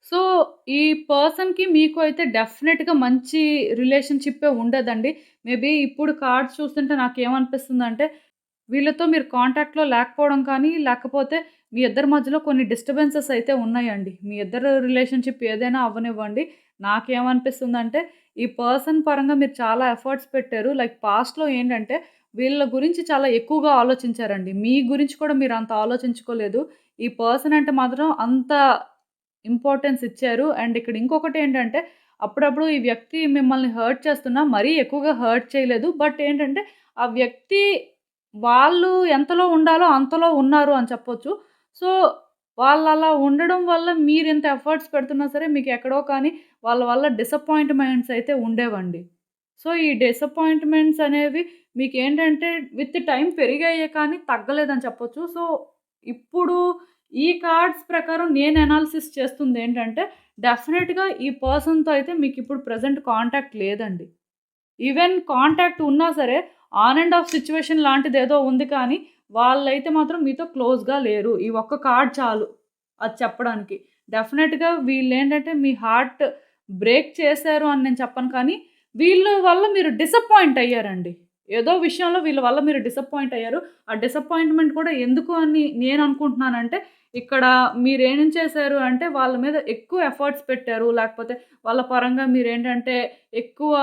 సో, ఈ పర్సన్‌కి మీకు అయితే డెఫినెట్‌గా మంచి రిలేషన్‌షిప్పే ఉండేదండి. మేబీ ఇప్పుడు కార్డ్స్ చూస్తుంటే నాకేమనిపిస్తుందంటే, వీళ్ళతో మీరు కాంటాక్ట్‌లో లేకపోవడం కానీ, లేకపోతే మీ ఇద్దరి మధ్యలో కొన్ని డిస్టర్బెన్సెస్ అయితే ఉన్నాయండి. మీ ఇద్దరు రిలేషన్‌షిప్ ఏదైనా అవ్వనివ్వండి. నాకేమనిపిస్తుందంటే, ఈ పర్సన్ పరంగా మీరు చాలా ఎఫర్ట్స్ పెట్టారు. లైక్ పాస్ట్‌లో ఏంటంటే, వీళ్ళ గురించి చాలా ఎక్కువగా ఆలోచించారండి. మీ గురించి కూడా మీరంత ఆలోచించుకోలేదు. ఈ పర్సన్ అంటే మాత్రం అంత ఇంపార్టెన్స్ ఇచ్చారు. అండ్ ఇక్కడ ఇంకొకటేంటంటే, అప్పుడప్పుడు ఈ వ్యక్తి మిమ్మల్ని హర్ట్ చేస్తున్నా మరీ ఎక్కువగా హర్ట్ చేయలేదు. బట్ ఏంటంటే, ఆ వ్యక్తి వాళ్ళు ఎంతలో ఉండాలో అంతలో ఉన్నారు అని చెప్పొచ్చు. సో, వాళ్ళలా ఉండడం వల్ల మీరింత ఎఫర్ట్స్ పెడుతున్నా సరే మీకెక్కడో కానీ వాళ్ళ వల్ల డిసప్పాయింట్‌మెంట్స్ అయితే ఉండేవండి. సో, ఈ డిసప్పాయింట్‌మెంట్స్ అనేవి మీకేంటంటే విత్ టైమ్ పెరిగాయే కానీ తగ్గలేదని చెప్పొచ్చు. సో, ఇప్పుడు ఈ కార్డ్స్ ప్రకారం నేను అనాలిసిస్ చేస్తుందేంటంటే, డెఫినిట్‌గా ఈ పర్సన్‌తో అయితే మీకిప్పుడు ప్రెజెంట్ కాంటాక్ట్ లేదండి. ఈవెన్ కాంటాక్ట్ ఉన్నా సరే, ఆన్ అండ్ ఆఫ్ సిట్యుయేషన్ లాంటిదేదో ఉంది కానీ, వాళ్ళైతే మాత్రం మీతో క్లోజ్‌గా లేరు. ఈ ఒక్క కార్డ్ చాలు అది చెప్పడానికి. డెఫినిట్‌గా వీళ్ళేంటంటే మీ హార్ట్ బ్రేక్ చేశారు అని నేను చెప్పను కానీ, వీళ్ళ వల్ల మీరు డిసప్పాయింట్ అయ్యారండి. ఏదో విషయంలో వీళ్ళ వల్ల మీరు డిసప్పాయింట్ అయ్యారు. ఆ డిసప్పాయింట్‌మెంట్ కూడా ఎందుకు అని నేననుకుంటున్నానంటే, ఇక్కడ మీరేం చేశారు అంటే, వాళ్ళ మీద ఎక్కువ ఎఫర్ట్స్ పెట్టారు. లేకపోతే వాళ్ళ పరంగా మీరేంటంటే, ఎక్కువ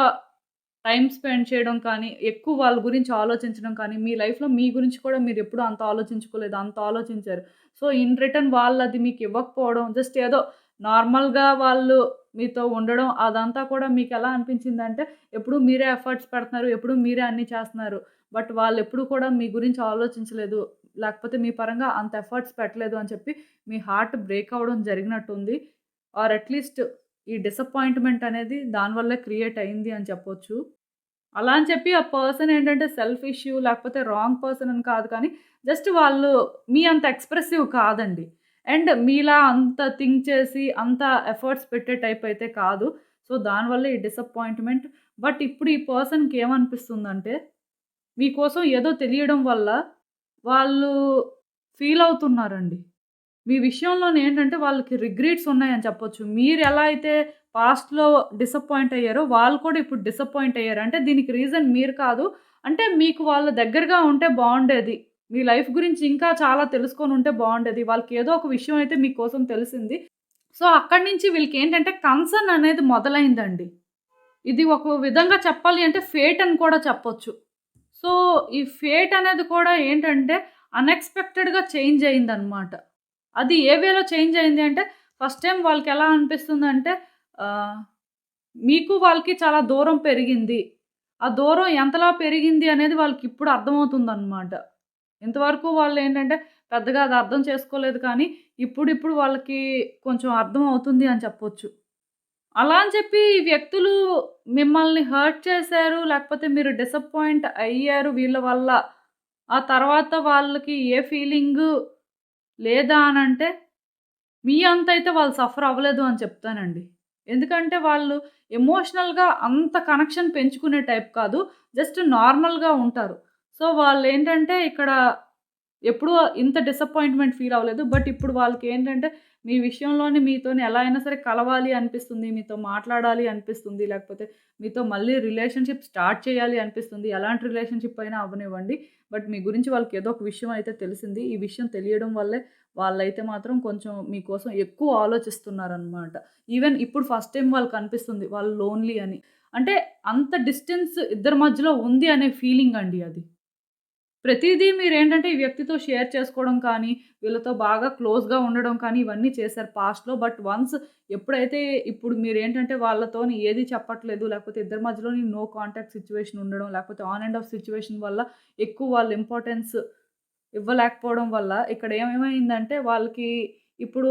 టైమ్ స్పెండ్ చేయడం కానీ, ఎక్కువ వాళ్ళ గురించి ఆలోచించడం కానీ, మీ లైఫ్‌లో మీ గురించి కూడా మీరెప్పుడూ అంత ఆలోచించుకోలేదు. అంత ఆలోచించారు. సో, ఇన్ రిటర్న్ వాళ్ళది మీకివ్వకపోవడం, జస్ట్ ఏదో నార్మల్‌గా వాళ్ళు మీతో ఉండడం, అదంతా కూడా మీకెలా అనిపించిందంటే, ఎప్పుడూ మీరే ఎఫర్ట్స్ పెడుతున్నారు. ఎప్పుడూ మీరే అన్నీ చేస్తున్నారు. బట్ వాళ్ళెప్పుడూ కూడా మీ గురించి ఆలోచించలేదు. లేకపోతే మీ పరంగా అంత ఎఫర్ట్స్ పెట్టలేదు అని చెప్పి, మీ హార్ట్ బ్రేక్ అవ్వడం జరిగినట్టుంది. ఆర్ అట్‌లీస్ట్ ఈ డిసప్పాయింట్‌మెంట్ అనేది దాని వల్లే క్రియేట్ అయింది అని చెప్పొచ్చు. అలా అని చెప్పి ఆ పర్సన్ ఏంటంటే సెల్ఫ్ ఇష్యూ లేకపోతే రాంగ్ పర్సన్ అని కాదు కానీ, జస్ట్ వాళ్ళు మీ అంత ఎక్స్‌ప్రెసివ్ కాదండి. అండ్ మీలా అంత థింక్ చేసి, అంత ఎఫర్ట్స్ పెట్టే టైప్ అయితే కాదు. సో, దానివల్ల ఈ డిసప్పాయింట్‌మెంట్. బట్ ఇప్పుడు ఈ పర్సన్‌కి ఏమనిపిస్తుందంటే, మీకోసం ఏదో తెలియడం వల్ల వాళ్ళు ఫీల్ అవుతున్నారండి. మీ విషయంలోనేంటంటే వాళ్ళకి రిగ్రెట్స్ ఉన్నాయని చెప్పొచ్చు. మీరెలా అయితే పాస్ట్‌లో డిసప్పాయింట్ అయ్యారో, వాళ్ళు కూడా ఇప్పుడు డిసప్పాయింట్ అయ్యారు. అంటే దీనికి రీజన్ మీరు కాదు. అంటే మీకు వాళ్ళు దగ్గరగా ఉంటే బావుండేది. మీ లైఫ్ గురించి ఇంకా చాలా తెలుసుకొనుంటే బావుండేది. వాళ్ళకి ఏదో ఒక విషయం అయితే మీకోసం తెలిసింది. సో, అక్కడి నుంచి వీళ్ళకేంటంటే కన్సర్న్ అనేది మొదలైందండి. ఇది ఒక విధంగా చెప్పాలి అంటే ఫేట్ అని కూడా చెప్పొచ్చు. సో, ఈ ఫేట్ అనేది కూడా ఏంటంటే అన్‌ఎక్స్‌పెక్టెడ్‌గా చేంజ్ అయిందనమాట. అది ఏ వేలో చేంజ్ అయింది అంటే, ఫస్ట్ టైమ్ వాళ్ళకెలా అనిపిస్తుందంటే ఆహ్, మీకు వాళ్ళకి చాలా దూరం పెరిగింది. ఆ దూరం ఎంతలా పెరిగింది అనేది వాళ్ళకిప్పుడు అర్థమవుతుందనమాట. ఇంతవరకు వాళ్ళేంటంటే పెద్దగా అది అర్థం చేసుకోలేదు కానీ, ఇప్పుడిప్పుడు వాళ్ళకి కొంచెం అర్థమవుతుంది అని చెప్పొచ్చు. అలా అని చెప్పి ఈ వ్యక్తులు మిమ్మల్ని హర్ట్ చేశారు, లేకపోతే మీరు డిసప్పాయింట్ అయ్యారు వీళ్ళ వల్ల. ఆ తర్వాత వాళ్ళకి ఏ ఫీలింగు లేదా అనంటే మీ అంతైతే వాళ్ళు సఫర్ అవ్వలేదు అని చెప్తానండి. ఎందుకంటే వాళ్ళు ఎమోషనల్‌గా అంత కనెక్షన్ పెంచుకునే టైప్ కాదు. జస్ట్ నార్మల్‌గా ఉంటారు. సో, వాళ్ళేంటంటే ఇక్కడ ఎప్పుడూ ఇంత డిసప్పాయింట్‌మెంట్ ఫీల్ అవ్వలేదు. బట్ ఇప్పుడు వాళ్ళకేంటంటే మీ విషయంలోనే మీతోని ఎలా అయినా సరే కలవాలి అనిపిస్తుంది. మీతో మాట్లాడాలి అనిపిస్తుంది. లేకపోతే మీతో మళ్ళీ రిలేషన్‌షిప్ స్టార్ట్ చేయాలి అనిపిస్తుంది. ఎలాంటి రిలేషన్‌షిప్ అయినా అవ్వనివ్వండి. బట్ మీ గురించి వాళ్ళకి ఏదో ఒక విషయం అయితే తెలిసింది. ఈ విషయం తెలియడం వల్లే వాళ్ళైతే మాత్రం కొంచెం మీకోసం ఎక్కువ ఆలోచిస్తున్నారనమాట. ఈవెన్ ఇప్పుడు ఫస్ట్ టైమ్ వాళ్ళకనిపిస్తుంది వాళ్ళు లోన్‌లీ అని. అంటే అంత డిస్టెన్స్ ఇద్దరి మధ్యలో ఉంది అనే ఫీలింగ్ అండి అది. ప్రతీదీ మీరేంటంటే ఈ వ్యక్తితో షేర్ చేసుకోవడం కానీ, వీళ్ళతో బాగా క్లోజ్‌గా ఉండడం కానీ ఇవన్నీ చేశారు పాస్ట్‌లో. బట్ వన్స్ ఎప్పుడైతే ఇప్పుడు మీరేంటంటే వాళ్ళతోని ఏది చెప్పట్లేదు, లేకపోతే ఇద్దరి మధ్యలోని నో కాంటాక్ట్ సిట్యుయేషన్ ఉండడం, లేకపోతే ఆన్ అండ్ ఆఫ్ సిట్యుయేషన్ వల్ల ఎక్కువ వాళ్ళు ఇంపార్టెన్స్ ఇవ్వలేకపోవడం వల్ల ఇక్కడ ఏమేమైందంటే వాళ్ళకి ఇప్పుడు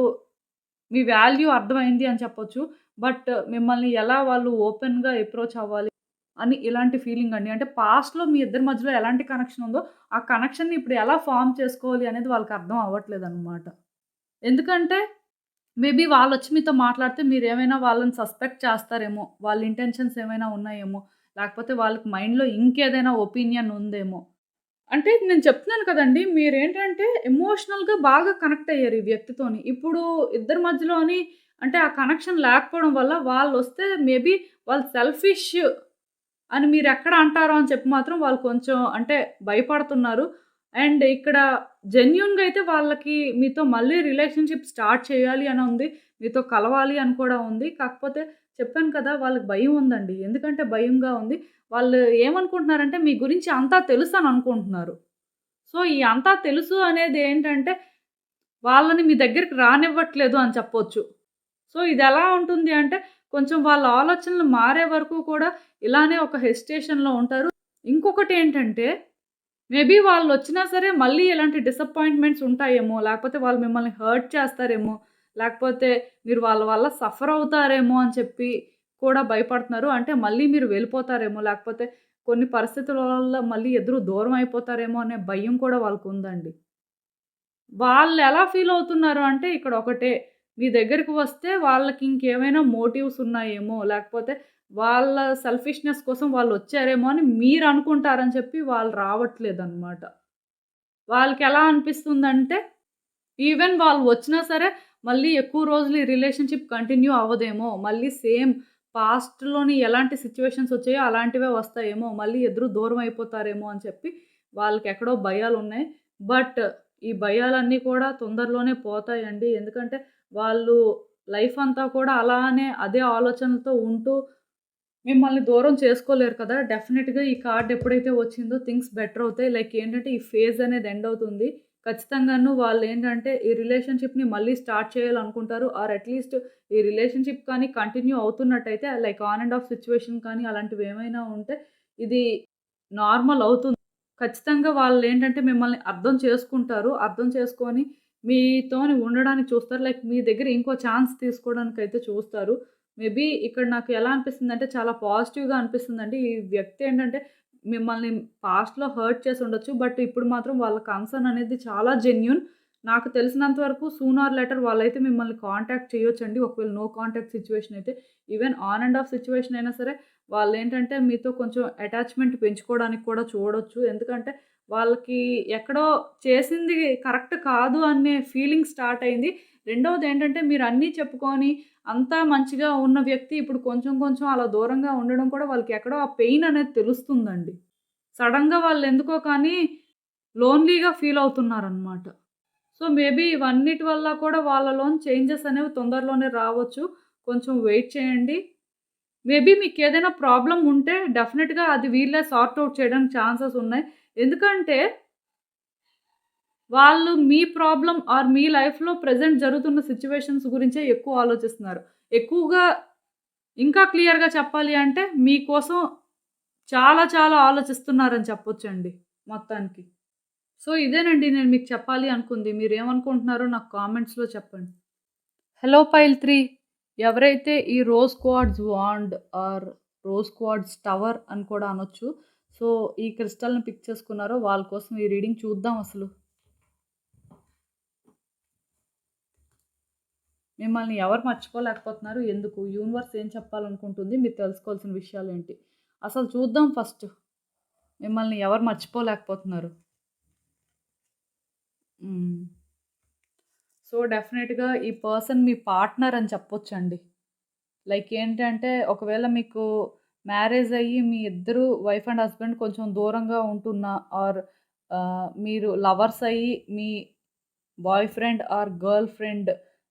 మీ వాల్యూ అర్థమైంది అని చెప్పొచ్చు. బట్ మిమ్మల్ని ఎలా వాళ్ళు ఓపెన్‌గా అప్రోచ్ అవ్వాలి అని ఇలాంటి ఫీలింగ్ అండి. అంటే పాస్ట్‌లో మీ ఇద్దరి మధ్యలో ఎలాంటి కనెక్షన్ ఉందో, ఆ కనెక్షన్‌ని ఇప్పుడు ఎలా ఫార్మ్ చేసుకోవాలి అనేది వాళ్ళకి అర్థం అవ్వట్లేదనమాట. ఎందుకంటే మేబీ వాళ్ళొచ్చి మీతో మాట్లాడితే మీరేమైనా వాళ్ళని సస్పెక్ట్ చేస్తారేమో. వాళ్ళ ఇంటెన్షన్స్ ఏమైనా ఉన్నాయేమో. లేకపోతే వాళ్ళకి మైండ్‌లో ఇంకేదైనా ఒపీనియన్ ఉందేమో. అంటే నేను చెప్తున్నాను కదండీ! మీరేంటంటే ఎమోషనల్‌గా బాగా కనెక్ట్ అయ్యారు ఈ వ్యక్తితోని. ఇప్పుడు ఇద్దరి మధ్యలోని అంటే ఆ కనెక్షన్ లేకపోవడం వల్ల వాళ్ళొస్తే మేబీ వాళ్ళు సెల్ఫిష్ అని మీరెక్కడ అంటారో అని చెప్పి మాత్రం వాళ్ళు కొంచెం అంటే భయపడుతున్నారు. అండ్ ఇక్కడ జెన్యూన్‌గా అయితే వాళ్ళకి మీతో మళ్ళీ రిలేషన్‌షిప్ స్టార్ట్ చేయాలి అని ఉంది. మీతో కలవాలి అని కూడా ఉంది. కాకపోతే చెప్పాను కదా! వాళ్ళకి భయం ఉందండి. ఎందుకంటే భయంగా ఉంది. వాళ్ళు ఏమనుకుంటున్నారంటే మీ గురించి అంతా తెలుసని అనుకుంటున్నారు. సో, ఈ అంతా తెలుసు అనేది ఏంటంటే వాళ్ళని మీ దగ్గరికి రానివ్వట్లేదు అని చెప్పొచ్చు. సో, ఇదెలా ఉంటుంది అంటే, కొంచెం వాళ్ళ ఆలోచనలు మారే వరకు కూడా ఇలానే ఒక హెసిటేషన్‌లో ఉంటారు. ఇంకొకటేంటంటే, మేబీ వాళ్ళొచ్చినా సరే మళ్ళీ ఇలాంటి డిసప్పాయింట్‌మెంట్స్ ఉంటాయేమో, లేకపోతే వాళ్ళు మిమ్మల్ని హర్ట్ చేస్తారేమో, లేకపోతే మీరు వాళ్ళ వల్ల సఫర్ అవుతారేమో అని చెప్పి కూడా భయపడుతున్నారు. అంటే మళ్ళీ మీరు వెళ్ళిపోతారేమో, లేకపోతే కొన్ని పరిస్థితుల వల్ల మళ్ళీ ఎదురు దూరం అయిపోతారేమో అనే భయం కూడా వాళ్ళకుందండి. వాళ్ళెలా ఫీలవుతున్నారు అంటే ఇక్కడొకటే. మీ దగ్గరికి వస్తే వాళ్ళకింకేమైనా మోటివ్స్ ఉన్నాయేమో, లేకపోతే వాళ్ళ సెల్ఫిష్‌నెస్ కోసం వాళ్ళొచ్చారేమో అని మీరనుకుంటారని చెప్పి వాళ్ళు రావట్లేదనమాట. వాళ్ళకెలా అనిపిస్తుందంటే, ఈవెన్ వాళ్ళు వచ్చినా సరే, మళ్ళీ ఎక్కువ రోజులు ఈ రిలేషన్‌షిప్ కంటిన్యూ అవ్వదేమో, మళ్ళీ సేమ్ పాస్ట్‌లోని ఎలాంటి సిట్యుయేషన్స్ వచ్చాయో అలాంటివే వస్తాయేమో, మళ్ళీ ఇద్దరు దూరం అయిపోతారేమో అని చెప్పి వాళ్ళకెక్కడో భయాలున్నాయి. బట్ ఈ భయాలన్నీ కూడా తొందరలోనే పోతాయండి. ఎందుకంటే వాళ్ళు లైఫ్ అంతా కూడా అలానే అదే ఆలోచనలతో ఉంటూ మిమ్మల్ని దూరం చేసుకోలేరు కదా! డెఫినిట్‌గా ఈ కార్డ్ ఎప్పుడైతే వచ్చిందో థింగ్స్ బెటర్ అవుతాయి. లైక్ ఏంటంటే ఈ ఫేజ్ అనేది ఎండ్ అవుతుంది. ఖచ్చితంగాను వాళ్ళేంటంటే ఈ రిలేషన్‌షిప్‌ని మళ్ళీ స్టార్ట్ చేయాలనుకుంటారు. ఆర్ అట్‌లీస్ట్ ఈ రిలేషన్‌షిప్ కానీ కంటిన్యూ అవుతున్నట్టయితే like on and off situation కానీ అలాంటివేమైనా ఉంటే ఇది నార్మల్ అవుతుంది. ఖచ్చితంగా వాళ్ళేంటంటే మిమ్మల్ని అర్థం చేసుకుంటారు. అర్థం చేసుకొని మీతోని ఉండడానికి చూస్తారు. లైక్ మీ దగ్గర ఇంకో ఛాన్స్ తీసుకోవడానికైతే చూస్తారు. మేబీ ఇక్కడ నాకు ఎలా అనిపిస్తుందంటే చాలా పాజిటివ్‌గా అనిపిస్తుందండి. ఈ వ్యక్తి ఏంటంటే మిమ్మల్ని పాస్ట్‌లో హర్ట్ చేసి ఉండొచ్చు. బట్ ఇప్పుడు మాత్రం వాళ్ళ కన్సర్న్ అనేది చాలా జెన్యూన్. నాకు తెలిసినంత వరకు సూన్ ఆర్ లేటర్ వాళ్ళైతే మిమ్మల్ని కాంటాక్ట్ చేయొచ్చండి. ఒకవేళ నో కాంటాక్ట్ సిట్యుయేషన్ అయితే. Even on and off situation అయినా సరే వాళ్ళేంటంటే మీతో కొంచెం అటాచ్‌మెంట్ పెంచుకోవడానికి కూడా చూడొచ్చు. ఎందుకంటే వాళ్ళకి ఎక్కడో చేసింది కరెక్ట్ కాదు అనే ఫీలింగ్ స్టార్ట్ అయింది. రెండోదేంటంటే మీరు అన్నీ చెప్పుకొని అంతా మంచిగా ఉన్న వ్యక్తి ఇప్పుడు కొంచెం కొంచెం అలా దూరంగా ఉండడం కూడా వాళ్ళకి ఎక్కడో ఆ పెయిన్ అనేది తెలుస్తుందండి. సడెన్‌గా వాళ్ళెందుకో కానీ లోన్‌లీగా ఫీల్ అవుతున్నారనమాట. సో, మేబీ ఇవన్నిటి వల్ల కూడా వాళ్ళలోని చేంజెస్ అనేవి తొందరలోనే రావచ్చు. కొంచెం వెయిట్ చేయండి. మేబీ మీకేదైనా ప్రాబ్లమ్ ఉంటే డెఫినిట్‌గా అది వీళ్ళే సార్ట్ ఔట్ చేయడానికి ఛాన్సెస్ ఉన్నాయి. ఎందుకంటే వాళ్ళు మీ ప్రాబ్లమ్ ఆర్ మీ లైఫ్‌లో ప్రెజెంట్ జరుగుతున్న సిట్యుయేషన్స్ గురించే ఎక్కువ ఆలోచిస్తున్నారు. ఎక్కువగా ఇంకా క్లియర్‌గా చెప్పాలి అంటే మీకోసం చాలా చాలా ఆలోచిస్తున్నారని చెప్పొచ్చండి మొత్తానికి. సో, ఇదేనండి నేను మీకు చెప్పాలి అనుకుంది. మీరేమనుకుంటున్నారో నాకు కామెంట్స్‌లో చెప్పండి. హలో పైల్ 3 ఎవరైతే ఈ rose quartz wand or rose quartz tower అని కూడా అనొచ్చు. సో, ఈ క్రిస్టల్‌ని పిక్ చేసుకున్నారో వాళ్ళ కోసం ఈ రీడింగ్ చూద్దాం అసలు. మిమ్మల్ని ఎవరు మర్చిపోలేకపోతున్నారు? ఎందుకు? యూనివర్స్ ఏం చెప్పాలనుకుంటుంది? మీరు తెలుసుకోవాల్సిన విషయాలేంటి? అసలు చూద్దాం ఫస్ట్. మిమ్మల్ని ఎవరు మర్చిపోలేకపోతున్నారు? హ్మ్. సో, డెఫినెట్‌గా ఈ పర్సన్ మీ పార్ట్నర్ అని చెప్పొచ్చండి. లైక్ ఏంటంటే, ఒకవేళ మీకు మ్యారేజ్ అయ్యి మీ ఇద్దరు వైఫ్ అండ్ హస్బెండ్ కొంచెం దూరంగా ఉంటున్నా ఆర్ మీరు లవర్స్ అయ్యి మీ boyfriend or girlfriend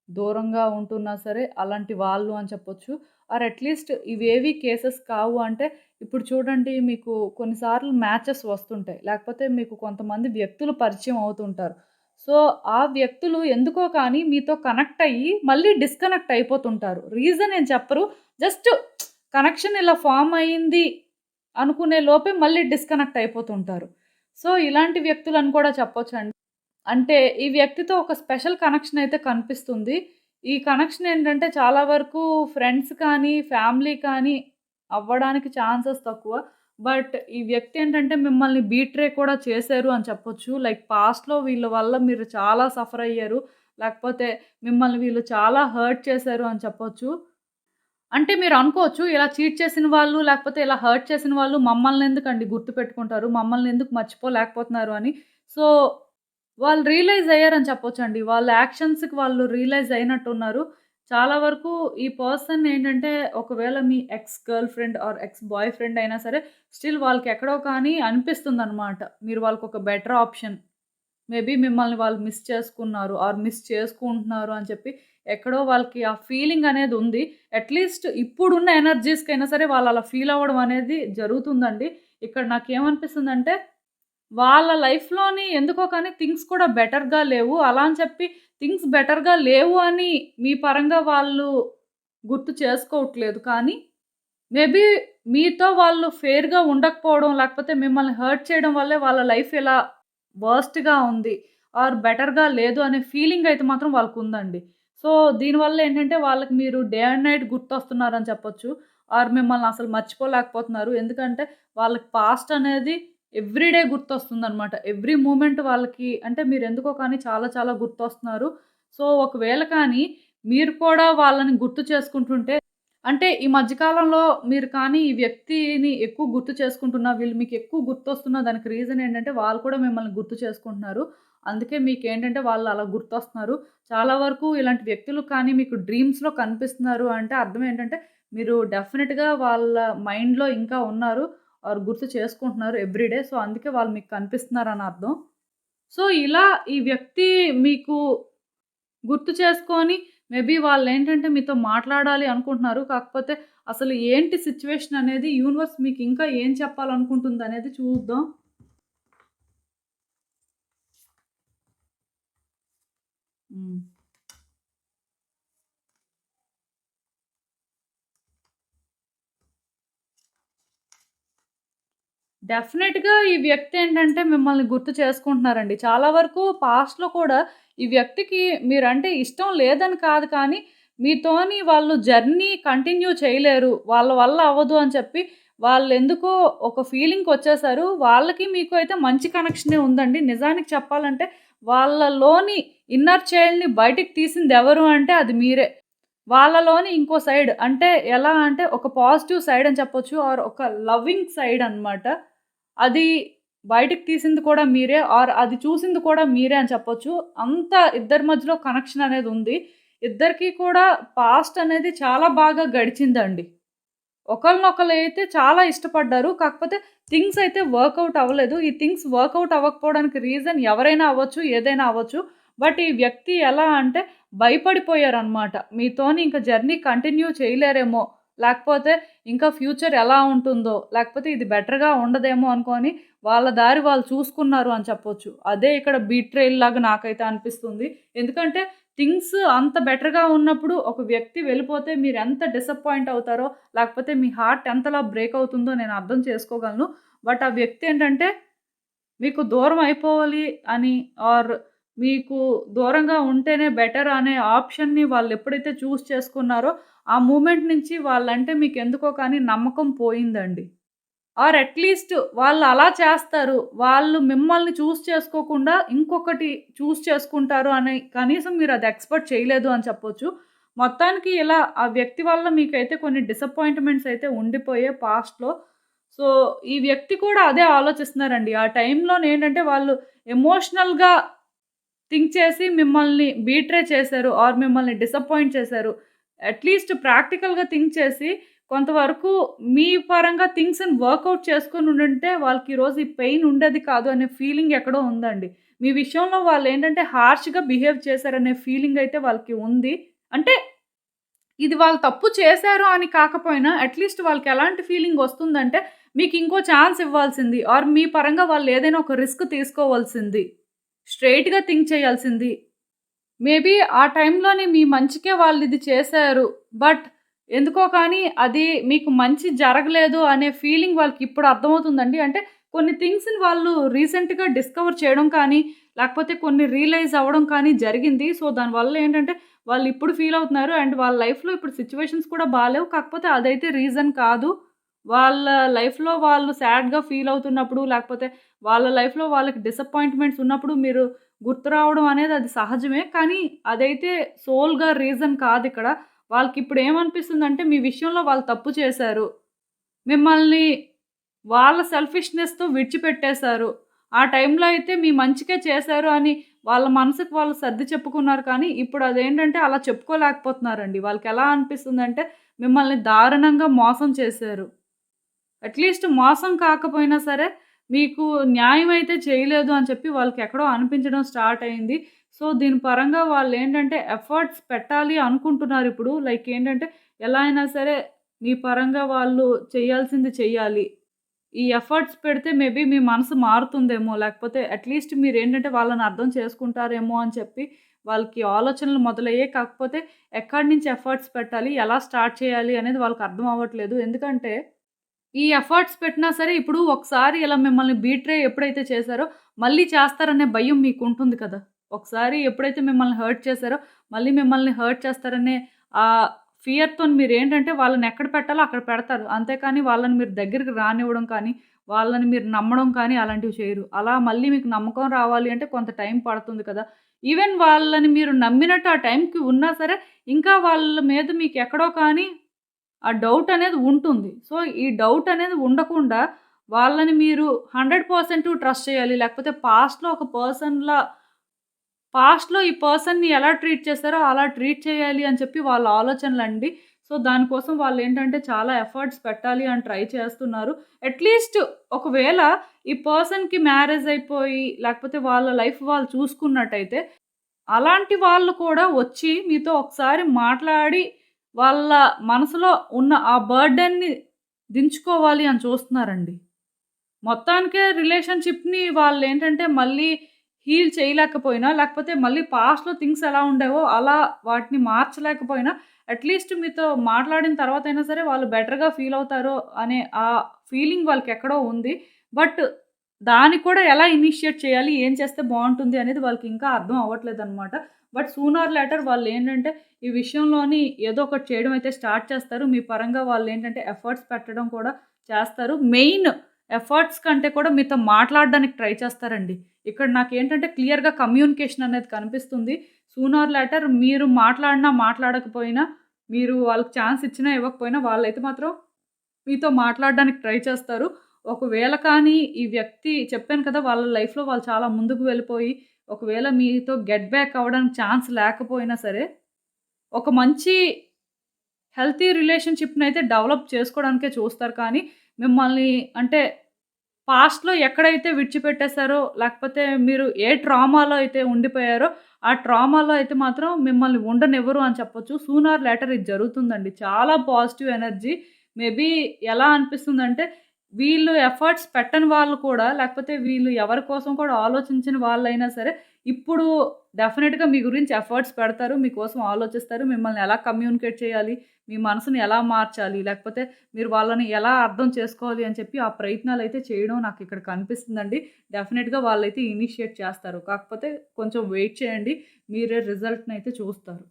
దూరంగా ఉంటున్నా సరే, అలాంటి వాళ్ళు అని చెప్పొచ్చు. ఆర్ అట్‌లీస్ట్ ఇవేవి కేసెస్ కావు అంటే, ఇప్పుడు చూడండి మీకు కొన్నిసార్లు మ్యాచెస్ వస్తుంటాయి. లేకపోతే మీకు కొంతమంది వ్యక్తులు పరిచయం అవుతుంటారు. సో, ఆ వ్యక్తులు ఎందుకో కానీ మీతో కనెక్ట్ అయ్యి, మళ్ళీ డిస్కనెక్ట్ అయిపోతుంటారు. రీజన్ ఏం చెప్పరు. జస్ట్ కనెక్షన్ ఇలా ఫార్మ్ అయింది అనుకునే లోపే మళ్ళీ డిస్కనెక్ట్ అయిపోతుంటారు. సో, ఇలాంటి వ్యక్తులని కూడా చెప్పొచ్చండి. అంటే ఈ వ్యక్తితో ఒక స్పెషల్ కనెక్షన్ అయితే కనిపిస్తుంది. ఈ కనెక్షన్ ఏంటంటే చాలా వరకు ఫ్రెండ్స్ కానీ, ఫ్యామిలీ కానీ అవ్వడానికి ఛాన్సెస్ తక్కువ. బట్ ఈ వ్యక్తి ఏంటంటే మిమ్మల్ని బీట్రే కూడా చేశారు అని చెప్పొచ్చు. లైక్ పాస్ట్‌లో వీళ్ళ వల్ల మీరు చాలా సఫర్ అయ్యారు. లేకపోతే మిమ్మల్ని వీళ్ళు చాలా హర్ట్ చేశారు అని చెప్పొచ్చు. అంటే మీరు అనుకోవచ్చు ఇలా చీట్ చేసిన వాళ్ళు, లేకపోతే ఇలా హర్ట్ చేసిన వాళ్ళు మమ్మల్నెందుకండి గుర్తుపెట్టుకుంటారు? మమ్మల్ని ఎందుకు మర్చిపోలేకపోతున్నారు అని. సో, వాళ్ళు రియలైజ్ అయ్యారని చెప్పొచ్చండి. వాళ్ళ యాక్షన్స్‌కి వాళ్ళు రియలైజ్ అయినట్టున్నారు. చాలా వరకు ఈ పర్సన్ ఏంటంటే, ఒకవేళ మీ ex girlfriend or ex boyfriend అయినా సరే, స్టిల్ వాళ్ళకి ఎక్కడో కానీ అనిపిస్తుందనమాట. మీరు వాళ్ళకొక బెటర్ ఆప్షన్. మేబీ మిమ్మల్ని వాళ్ళు మిస్ చేసుకున్నారు ఆర్ మిస్ చేసుకుంటున్నారు అని చెప్పి ఎక్కడో వాళ్ళకి ఆ ఫీలింగ్ అనేది ఉంది. అట్‌లీస్ట్ ఇప్పుడున్న ఎనర్జీస్‌కైనా సరే వాళ్ళు అలా ఫీల్ అవ్వడం అనేది జరుగుతుందండి. ఇక్కడ నాకేమనిపిస్తుందంటే వాళ్ళ లైఫ్‌లోని ఎందుకో కానీ థింగ్స్ కూడా బెటర్‌గా లేవు. అలా అని చెప్పి థింగ్స్ బెటర్‌గా లేవు అని మీ పరంగా వాళ్ళు గుర్తు చేసుకోవట్లేదు. కానీ మేబీ మీతో వాళ్ళు ఫెయిర్‌గా ఉండకపోవడం, లేకపోతే మిమ్మల్ని హర్ట్ చేయడం వల్లే వాళ్ళ లైఫ్ ఇలా వర్స్ట్‌గా ఉంది. ఆర్ బెటర్‌గా లేదు అనే ఫీలింగ్ అయితే మాత్రం వాళ్ళకుందండి. సో, దీనివల్ల ఏంటంటే వాళ్ళకి మీరు డే అండ్ నైట్ గుర్తొస్తున్నారని చెప్పొచ్చు. ఆర్ మిమ్మల్ని అసలు మర్చిపోలేకపోతున్నారు. ఎందుకంటే వాళ్ళకి పాస్ట్ అనేది ఎవ్రీ డే గుర్తొస్తుందనమాట. ఎవ్రీ మూమెంట్ వాళ్ళకి అంటే మీరెందుకో కానీ చాలా చాలా గుర్తొస్తున్నారు. సో, ఒకవేళ కానీ మీరు కూడా వాళ్ళని గుర్తు చేసుకుంటుంటే అంటే ఈ మధ్య కాలంలో మీరు కానీ ఈ వ్యక్తిని ఎక్కువ గుర్తు చేసుకుంటున్నా, వీళ్ళు మీకు ఎక్కువ గుర్తొస్తున్న దానికి రీజన్ ఏంటంటే, వాళ్ళు కూడా మిమ్మల్ని గుర్తు చేసుకుంటున్నారు. అందుకే మీకేంటంటే వాళ్ళు అలా గుర్తొస్తున్నారు. చాలా వరకు ఇలాంటి వ్యక్తులు కానీ మీకు డ్రీమ్స్‌లో కనిపిస్తున్నారు అంటే అర్థం ఏంటంటే, మీరు డెఫినిట్‌గా వాళ్ళ మైండ్‌లో ఇంకా ఉన్నారు. ఆర్ గుర్తు చేసుకుంటున్నారు ఎవ్రీడే. సో, అందుకే వాళ్ళు మీకు కనిపిస్తున్నారని అర్థం. సో, ఇలా ఈ వ్యక్తి మీకు గుర్తు చేసుకొని మేబీ వాళ్ళేంటంటే మీతో మాట్లాడాలి అనుకుంటున్నారు. కాకపోతే అసలు ఏంటి సిట్యుయేషన్ అనేది యూనివర్స్ మీకు ఇంకా ఏం చెప్పాలనుకుంటుందనేది చూద్దాం. హ్మ్. డెఫినెట్‌గా ఈ వ్యక్తి ఏంటంటే మిమ్మల్ని గుర్తు చేసుకుంటున్నారండి. చాలా వరకు పాస్ట్‌లో కూడా ఈ వ్యక్తికి మీరంటే ఇష్టం లేదని కాదు కానీ, మీతోని వాళ్ళు జర్నీ కంటిన్యూ చేయలేరు. వాళ్ళ వల్ల అవ్వదు అని చెప్పి వాళ్ళెందుకో ఒక ఫీలింగ్‌కొచ్చేసారు. వాళ్ళకి మీకు అయితే మంచి కనెక్షనే ఉందండి. నిజానికి చెప్పాలంటే వాళ్ళలోని ఇన్నర్ చైల్డ్‌ని బయటికి తీసిందెవరు అంటే అది మీరే. వాళ్ళలోని ఇంకో సైడ్ అంటే ఎలా అంటే ఒక పాజిటివ్ సైడ్ అని చెప్పొచ్చు. ఆర్ ఒక లవింగ్ సైడ్ అన్నమాట. అది బయటికి తీసింది కూడా మీరే. ఆర్ అది చూసింది కూడా మీరే అని చెప్పొచ్చు. అంత ఇద్దరి మధ్యలో కనెక్షన్ అనేది ఉంది. ఇద్దరికీ కూడా పాస్ట్ అనేది చాలా బాగా గడిచిందండి. ఒకళ్ళనొకళ్ళైతే చాలా ఇష్టపడ్డారు. కాకపోతే థింగ్స్ అయితే వర్కౌట్ అవ్వలేదు. ఈ థింగ్స్ వర్కౌట్ అవ్వకపోవడానికి రీజన్ ఎవరైనా అవ్వచ్చు, ఏదైనా అవ్వచ్చు. బట్ ఈ వ్యక్తి ఎలా అంటే భయపడిపోయారనమాట. మీతోని ఇంక జర్నీ కంటిన్యూ చేయలేరేమో, లేకపోతే ఇంకా ఫ్యూచర్ ఎలా ఉంటుందో, లేకపోతే ఇది బెటర్‌గా ఉండదేమో అనుకోని వాళ్ళ దారి వాళ్ళు చూసుకున్నారు అని చెప్పొచ్చు. అదే ఇక్కడ బీట్రేల్ లాగా నాకైతే అనిపిస్తుంది. ఎందుకంటే థింగ్స్ అంత బెటర్‌గా ఉన్నప్పుడు ఒక వ్యక్తి వెళ్ళిపోతే మీరెంత డిసప్పాయింట్ అవుతారో, లేకపోతే మీ హార్ట్ ఎంతలా బ్రేక్ అవుతుందో నేను అర్థం చేసుకోగలను. బట్ ఆ వ్యక్తి ఏంటంటే మీకు దూరం అయిపోవాలి అని ఆర్ మీకు దూరంగా ఉంటేనే బెటర్ అనే ఆప్షన్‌ని వాళ్ళెప్పుడైతే చేసుకున్నారో, ఆ మూమెంట్ నుంచి వాళ్ళంటే మీకెందుకో కానీ నమ్మకం పోయిందండి. ఆర్ అట్‌లీస్ట్ వాళ్ళు అలా చేస్తారు. వాళ్ళు మిమ్మల్ని చేసుకోకుండా ఇంకొకటి చేసుకుంటారు అని కనీసం మీరది ఎక్స్‌పెక్ట్ చేయలేదు అని చెప్పొచ్చు. మొత్తానికి ఇలా ఆ వ్యక్తి వల్ల మీకైతే కొన్ని డిసప్పాయింట్‌మెంట్స్ అయితే ఉండిపోయాయి పాస్ట్‌లో. సో, ఈ వ్యక్తి కూడా అదే ఆలోచిస్తున్నారండి. ఆ టైంలోనేంటంటే వాళ్ళు ఎమోషనల్‌గా థింక్ చేసి మిమ్మల్ని బీట్రే చేశారు ఆర్ మిమ్మల్ని డిసప్పాయింట్ చేశారు. అట్‌లీస్ట్ ప్రాక్టికల్‌గా థింక్ చేసి కొంతవరకు మీ పరంగా థింగ్స్‌ని వర్కౌట్ చేసుకొని ఉండుంటే వాళ్ళకి ఈరోజు ఈ పెయిన్ ఉండేది కాదు అనే ఫీలింగ్ ఎక్కడో ఉందండి. మీ విషయంలో వాళ్ళేంటంటే హార్ష్‌గా బిహేవ్ చేశారనే ఫీలింగ్ అయితే వాళ్ళకి ఉంది. అంటే ఇది వాళ్ళు తప్పు చేశారు అని కాకపోయినా అట్‌లీస్ట్ వాళ్ళకెలాంటి ఫీలింగొస్తుందంటే, మీకింకో ఛాన్స్ ఇవ్వాల్సింది ఆర్ మీ పరంగా వాళ్ళేదైనా ఒక రిస్క్ తీసుకోవాల్సింది. స్ట్రెయిట్‌గా థింక్ చేయాల్సింది. మేబీ ఆ టైంలోనే మీ మంచికే వాళ్ళిది చేశారు. బట్ ఎందుకో కానీ అది మీకు మంచి జరగలేదు అనే ఫీలింగ్ వాళ్ళకిప్పుడు అర్థమవుతుందండి. అంటే కొన్ని థింగ్స్‌ని వాళ్ళు రీసెంట్‌గా డిస్కవర్ చేయడం కానీ, లేకపోతే కొన్ని రియలైజ్ అవ్వడం కానీ జరిగింది. సో, దానివల్ల ఏంటంటే వాళ్ళిప్పుడు ఫీల్ అవుతున్నారు. అండ్ వాళ్ళ లైఫ్‌లో ఇప్పుడు సిట్యుయేషన్స్ కూడా బాలేవు. కాకపోతే అదైతే రీజన్ కాదు. వాళ్ళ లైఫ్‌లో వాళ్ళు సాడ్‌గా ఫీల్ అవుతున్నప్పుడు, లేకపోతే వాళ్ళ లైఫ్‌లో వాళ్ళకి డిసప్పాయింట్‌మెంట్స్ ఉన్నప్పుడు మీరు గుర్తు రావడం అనేది అది సహజమే. కానీ అదైతే సోల్‌గా రీజన్ కాదిక్కడ. వాళ్ళకిప్పుడు ఏమనిపిస్తుందంటే మీ విషయంలో వాళ్ళు తప్పు చేశారు. మిమ్మల్ని వాళ్ళ సెల్ఫిష్‌నెస్‌తో విడిచిపెట్టేశారు. ఆ టైంలో అయితే మీ మంచికే చేశారు అని వాళ్ళ మనసుకి వాళ్ళు సర్ది చెప్పుకున్నారు కానీ, ఇప్పుడు అదేంటంటే అలా చెప్పుకోలేకపోతున్నారండి. వాళ్ళకెలా అనిపిస్తుందంటే మిమ్మల్ని దారుణంగా మోసం చేశారు. అట్‌లీస్ట్ మోసం కాకపోయినా సరే, మీకు న్యాయం అయితే చేయలేదు అని చెప్పి వాళ్ళకెక్కడో అనిపించడం స్టార్ట్ అయింది. సో, దీని పరంగా వాళ్ళేంటంటే ఎఫర్ట్స్ పెట్టాలి అనుకుంటున్నారిప్పుడు. లైక్ ఏంటంటే, ఎలా అయినా సరే మీ పరంగా వాళ్ళు చేయాల్సింది చెయ్యాలి. ఈ ఎఫర్ట్స్ పెడితే మేబీ మీ మనసు మారుతుందేమో, లేకపోతే అట్‌లీస్ట్ మీరేంటంటే వాళ్ళని అర్థం చేసుకుంటారేమో అని చెప్పి వాళ్ళకి ఆలోచనలు మొదలయ్యాయి. కాకపోతే ఎక్కడి నుంచి ఎఫర్ట్స్ పెట్టాలి, ఎలా స్టార్ట్ చేయాలి అనేది వాళ్ళకి అర్థం అవ్వట్లేదు. ఎందుకంటే ఈ ఎఫర్ట్స్ పెట్టినా సరే, ఇప్పుడు ఒకసారి ఇలా మిమ్మల్ని బీట్రే ఎప్పుడైతే చేశారో, మళ్ళీ చేస్తారనే భయం మీకుంటుంది కదా! ఒకసారి ఎప్పుడైతే మిమ్మల్ని హర్ట్ చేశారో, మళ్ళీ మిమ్మల్ని హర్ట్ చేస్తారనే ఫియర్‌తోని మీరేంటంటే వాళ్ళని ఎక్కడ పెట్టాలో అక్కడ పెడతారు. అంతేకాని వాళ్ళని మీరు దగ్గరికి రానివ్వడం కానీ, వాళ్ళని మీరు నమ్మడం కానీ అలాంటివి చేయరు. అలా మళ్ళీ మీకు నమ్మకం రావాలి అంటే కొంత టైం పడుతుంది కదా! ఈవెన్ వాళ్ళని మీరు నమ్మినట్టు ఆ టైంకి ఉన్నా సరే, ఇంకా వాళ్ళ మీద మీకెక్కడో కానీ ఆ డౌట్ అనేది ఉంటుంది. సో, ఈ డౌట్ అనేది ఉండకుండా వాళ్ళని మీరు 100% ట్రస్ట్ చేయాలి. లేకపోతే పాస్ట్‌లో ఈ పర్సన్‌ని ఎలా ట్రీట్ చేశారో అలా ట్రీట్ చేయాలి అని చెప్పి వాళ్ళ ఆలోచనలండి. సో, దానికోసం వాళ్ళేంటంటే చాలా ఎఫర్ట్స్ పెట్టాలి అని ట్రై చేస్తున్నారు. అట్‌లీస్ట్ ఒకవేళ ఈ పర్సన్‌కి మ్యారేజ్ అయిపోయి, లేకపోతే వాళ్ళ లైఫ్ వాళ్ళు చూసుకున్నట్టయితే, అలాంటి వాళ్ళు కూడా వచ్చి మీతో ఒకసారి మాట్లాడి, వాళ్ళ మనసులో ఉన్న ఆ బర్డెన్‌ని దించుకోవాలి అని చూస్తున్నారండి. మొత్తానికే రిలేషన్‌షిప్‌ని వాళ్ళేంటంటే మళ్ళీ హీల్ చేయలేకపోయినా, లేకపోతే మళ్ళీ పాస్ట్‌లో థింగ్స్ ఎలా ఉండేవో అలా వాటిని మార్చలేకపోయినా, అట్‌లీస్ట్ మీతో మాట్లాడిన తర్వాతైనా సరే వాళ్ళు బెటర్‌గా ఫీల్ అవుతారు అనే ఆ ఫీలింగ్ వాళ్ళకెక్కడో ఉంది. బట్ దాన్ని కూడా ఎలా ఇనిషియేట్ చేయాలి? ఏం చేస్తే బావుంటుంది? అనేది వాళ్ళకింకా అర్థం అవ్వట్లేదనమాట. బట్ సూన్ ఆర్ లేటర్ వాళ్ళేంటంటే ఈ విషయంలోని ఏదో ఒకటి చేయడం అయితే స్టార్ట్ చేస్తారు. మీ పరంగా వాళ్ళేంటంటే ఎఫర్ట్స్ పెట్టడం కూడా చేస్తారు. మెయిన్ ఎఫర్ట్స్ కంటే కూడా మీతో మాట్లాడడానికి ట్రై చేస్తారండి. ఇక్కడ నాకేంటంటే క్లియర్‌గా కమ్యూనికేషన్ అనేది కనిపిస్తుంది. సూన్ ఆర్ లేటర్ మీరు మాట్లాడినా, మాట్లాడకపోయినా, మీరు వాళ్ళకి ఛాన్స్ ఇచ్చినా, ఇవ్వకపోయినా వాళ్ళైతే మాత్రం మీతో మాట్లాడడానికి ట్రై చేస్తారు. ఒకవేళ కానీ ఈ వ్యక్తి చెప్పాను కదా! వాళ్ళ లైఫ్‌లో వాళ్ళు చాలా ముందుకు వెళ్ళిపోయి, ఒకవేళ మీతో గెట్ బ్యాక్ అవ్వడానికి ఛాన్స్ లేకపోయినా సరే, ఒక మంచి హెల్తీ రిలేషన్‌షిప్‌నయితే డెవలప్ చేసుకోవడానికే చూస్తారు కానీ, మిమ్మల్ని అంటే పాస్ట్‌లో ఎక్కడైతే విడిచిపెట్టేసారో, లేకపోతే మీరు ఏ ట్రామాలో అయితే ఉండిపోయారో, ఆ ట్రామాలో అయితే మాత్రం మిమ్మల్ని ఉండనివ్వరు అని చెప్పొచ్చు. సూన్ ఆర్ లేటర్ ఇది జరుగుతుందండి. చాలా పాజిటివ్ ఎనర్జీ. మేబీ ఎలా అనిపిస్తుందంటే, వీళ్ళు ఎఫర్ట్స్ పెట్టని వాళ్ళు కూడా, లేకపోతే వీళ్ళు ఎవరి కోసం కూడా ఆలోచించని వాళ్ళైనా సరే, ఇప్పుడు డెఫినిట్‌గా మీ గురించి ఎఫర్ట్స్ పెడతారు. మీకోసం ఆలోచిస్తారు. మిమ్మల్ని ఎలా కమ్యూనికేట్ చేయాలి, మీ మనసుని ఎలా మార్చాలి, లేకపోతే మీరు వాళ్ళని ఎలా అర్థం చేసుకోవాలి అని చెప్పి ఆ ప్రయత్నాలైతే చేయడం నాకిక్కడ కనిపిస్తుందండి. డెఫినిట్‌గా వాళ్ళైతే ఇనిషియేట్ చేస్తారు. కాకపోతే కొంచెం వెయిట్ చేయండి. మీరే రిజల్ట్‌నైతే చూస్తారు.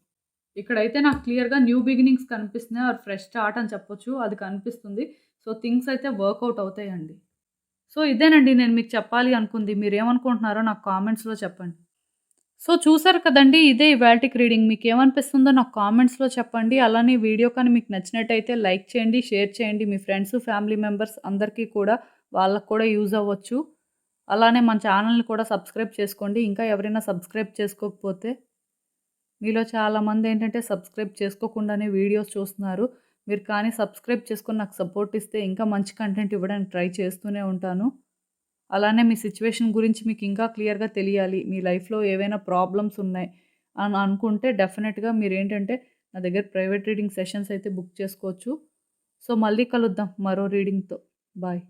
ఇక్కడైతే నాకు క్లియర్‌గా న్యూ బిగినింగ్స్ కనిపిస్తున్నాయి. ఆర్ ఫ్రెష్ స్టార్ట్ అని చెప్పొచ్చు. అది కనిపిస్తుంది. సో, థింగ్స్ అయితే వర్కౌట్ అవుతాయండి. సో, ఇదేనండి నేను మీకు చెప్పాలి అనుకుంది. మీరేమనుకుంటున్నారో నాకు కామెంట్స్‌లో చెప్పండి. సో, చూసారు కదండీ! ఇదే ఇవాల్టికి రీడింగ్. మీకేమనిపిస్తుందో నాకు కామెంట్స్‌లో చెప్పండి. అలానే వీడియో కానీ మీకు నచ్చినట్టయితే లైక్ చేయండి, షేర్ చేయండి. మీ ఫ్రెండ్స్, ఫ్యామిలీ మెంబర్స్ అందరికీ కూడా వాళ్ళకి కూడా యూజ్ అవ్వచ్చు. అలానే మన ఛానెల్‌ని కూడా సబ్స్క్రైబ్ చేసుకోండి. ఇంకా ఎవరైనా సబ్స్క్రైబ్ చేసుకోకపోతే మీలో చాలామందేంటంటే సబ్స్క్రైబ్ చేసుకోకుండానే వీడియోస్ చూస్తున్నారు. మీరు కానీ సబ్స్క్రైబ్ చేసుకొని నాకు సపోర్ట్ ఇస్తే ఇంకా మంచి కంటెంట్ ఇవ్వడానికి ట్రై చేస్తూనే ఉంటాను. అలానే మీ సిట్యుయేషన్ గురించి మీకు ఇంకా క్లియర్‌గా తెలియాలి. మీ లైఫ్‌లో ఏవైనా ప్రాబ్లమ్స్ ఉన్నాయి అని అనుకుంటే డెఫినెట్‌గా మీరేంటంటే నా దగ్గర ప్రైవేట్ రీడింగ్ సెషన్స్ అయితే బుక్ చేసుకోవచ్చు. సో, మళ్ళీ కలుద్దాం మరో రీడింగ్‌తో. బాయ్.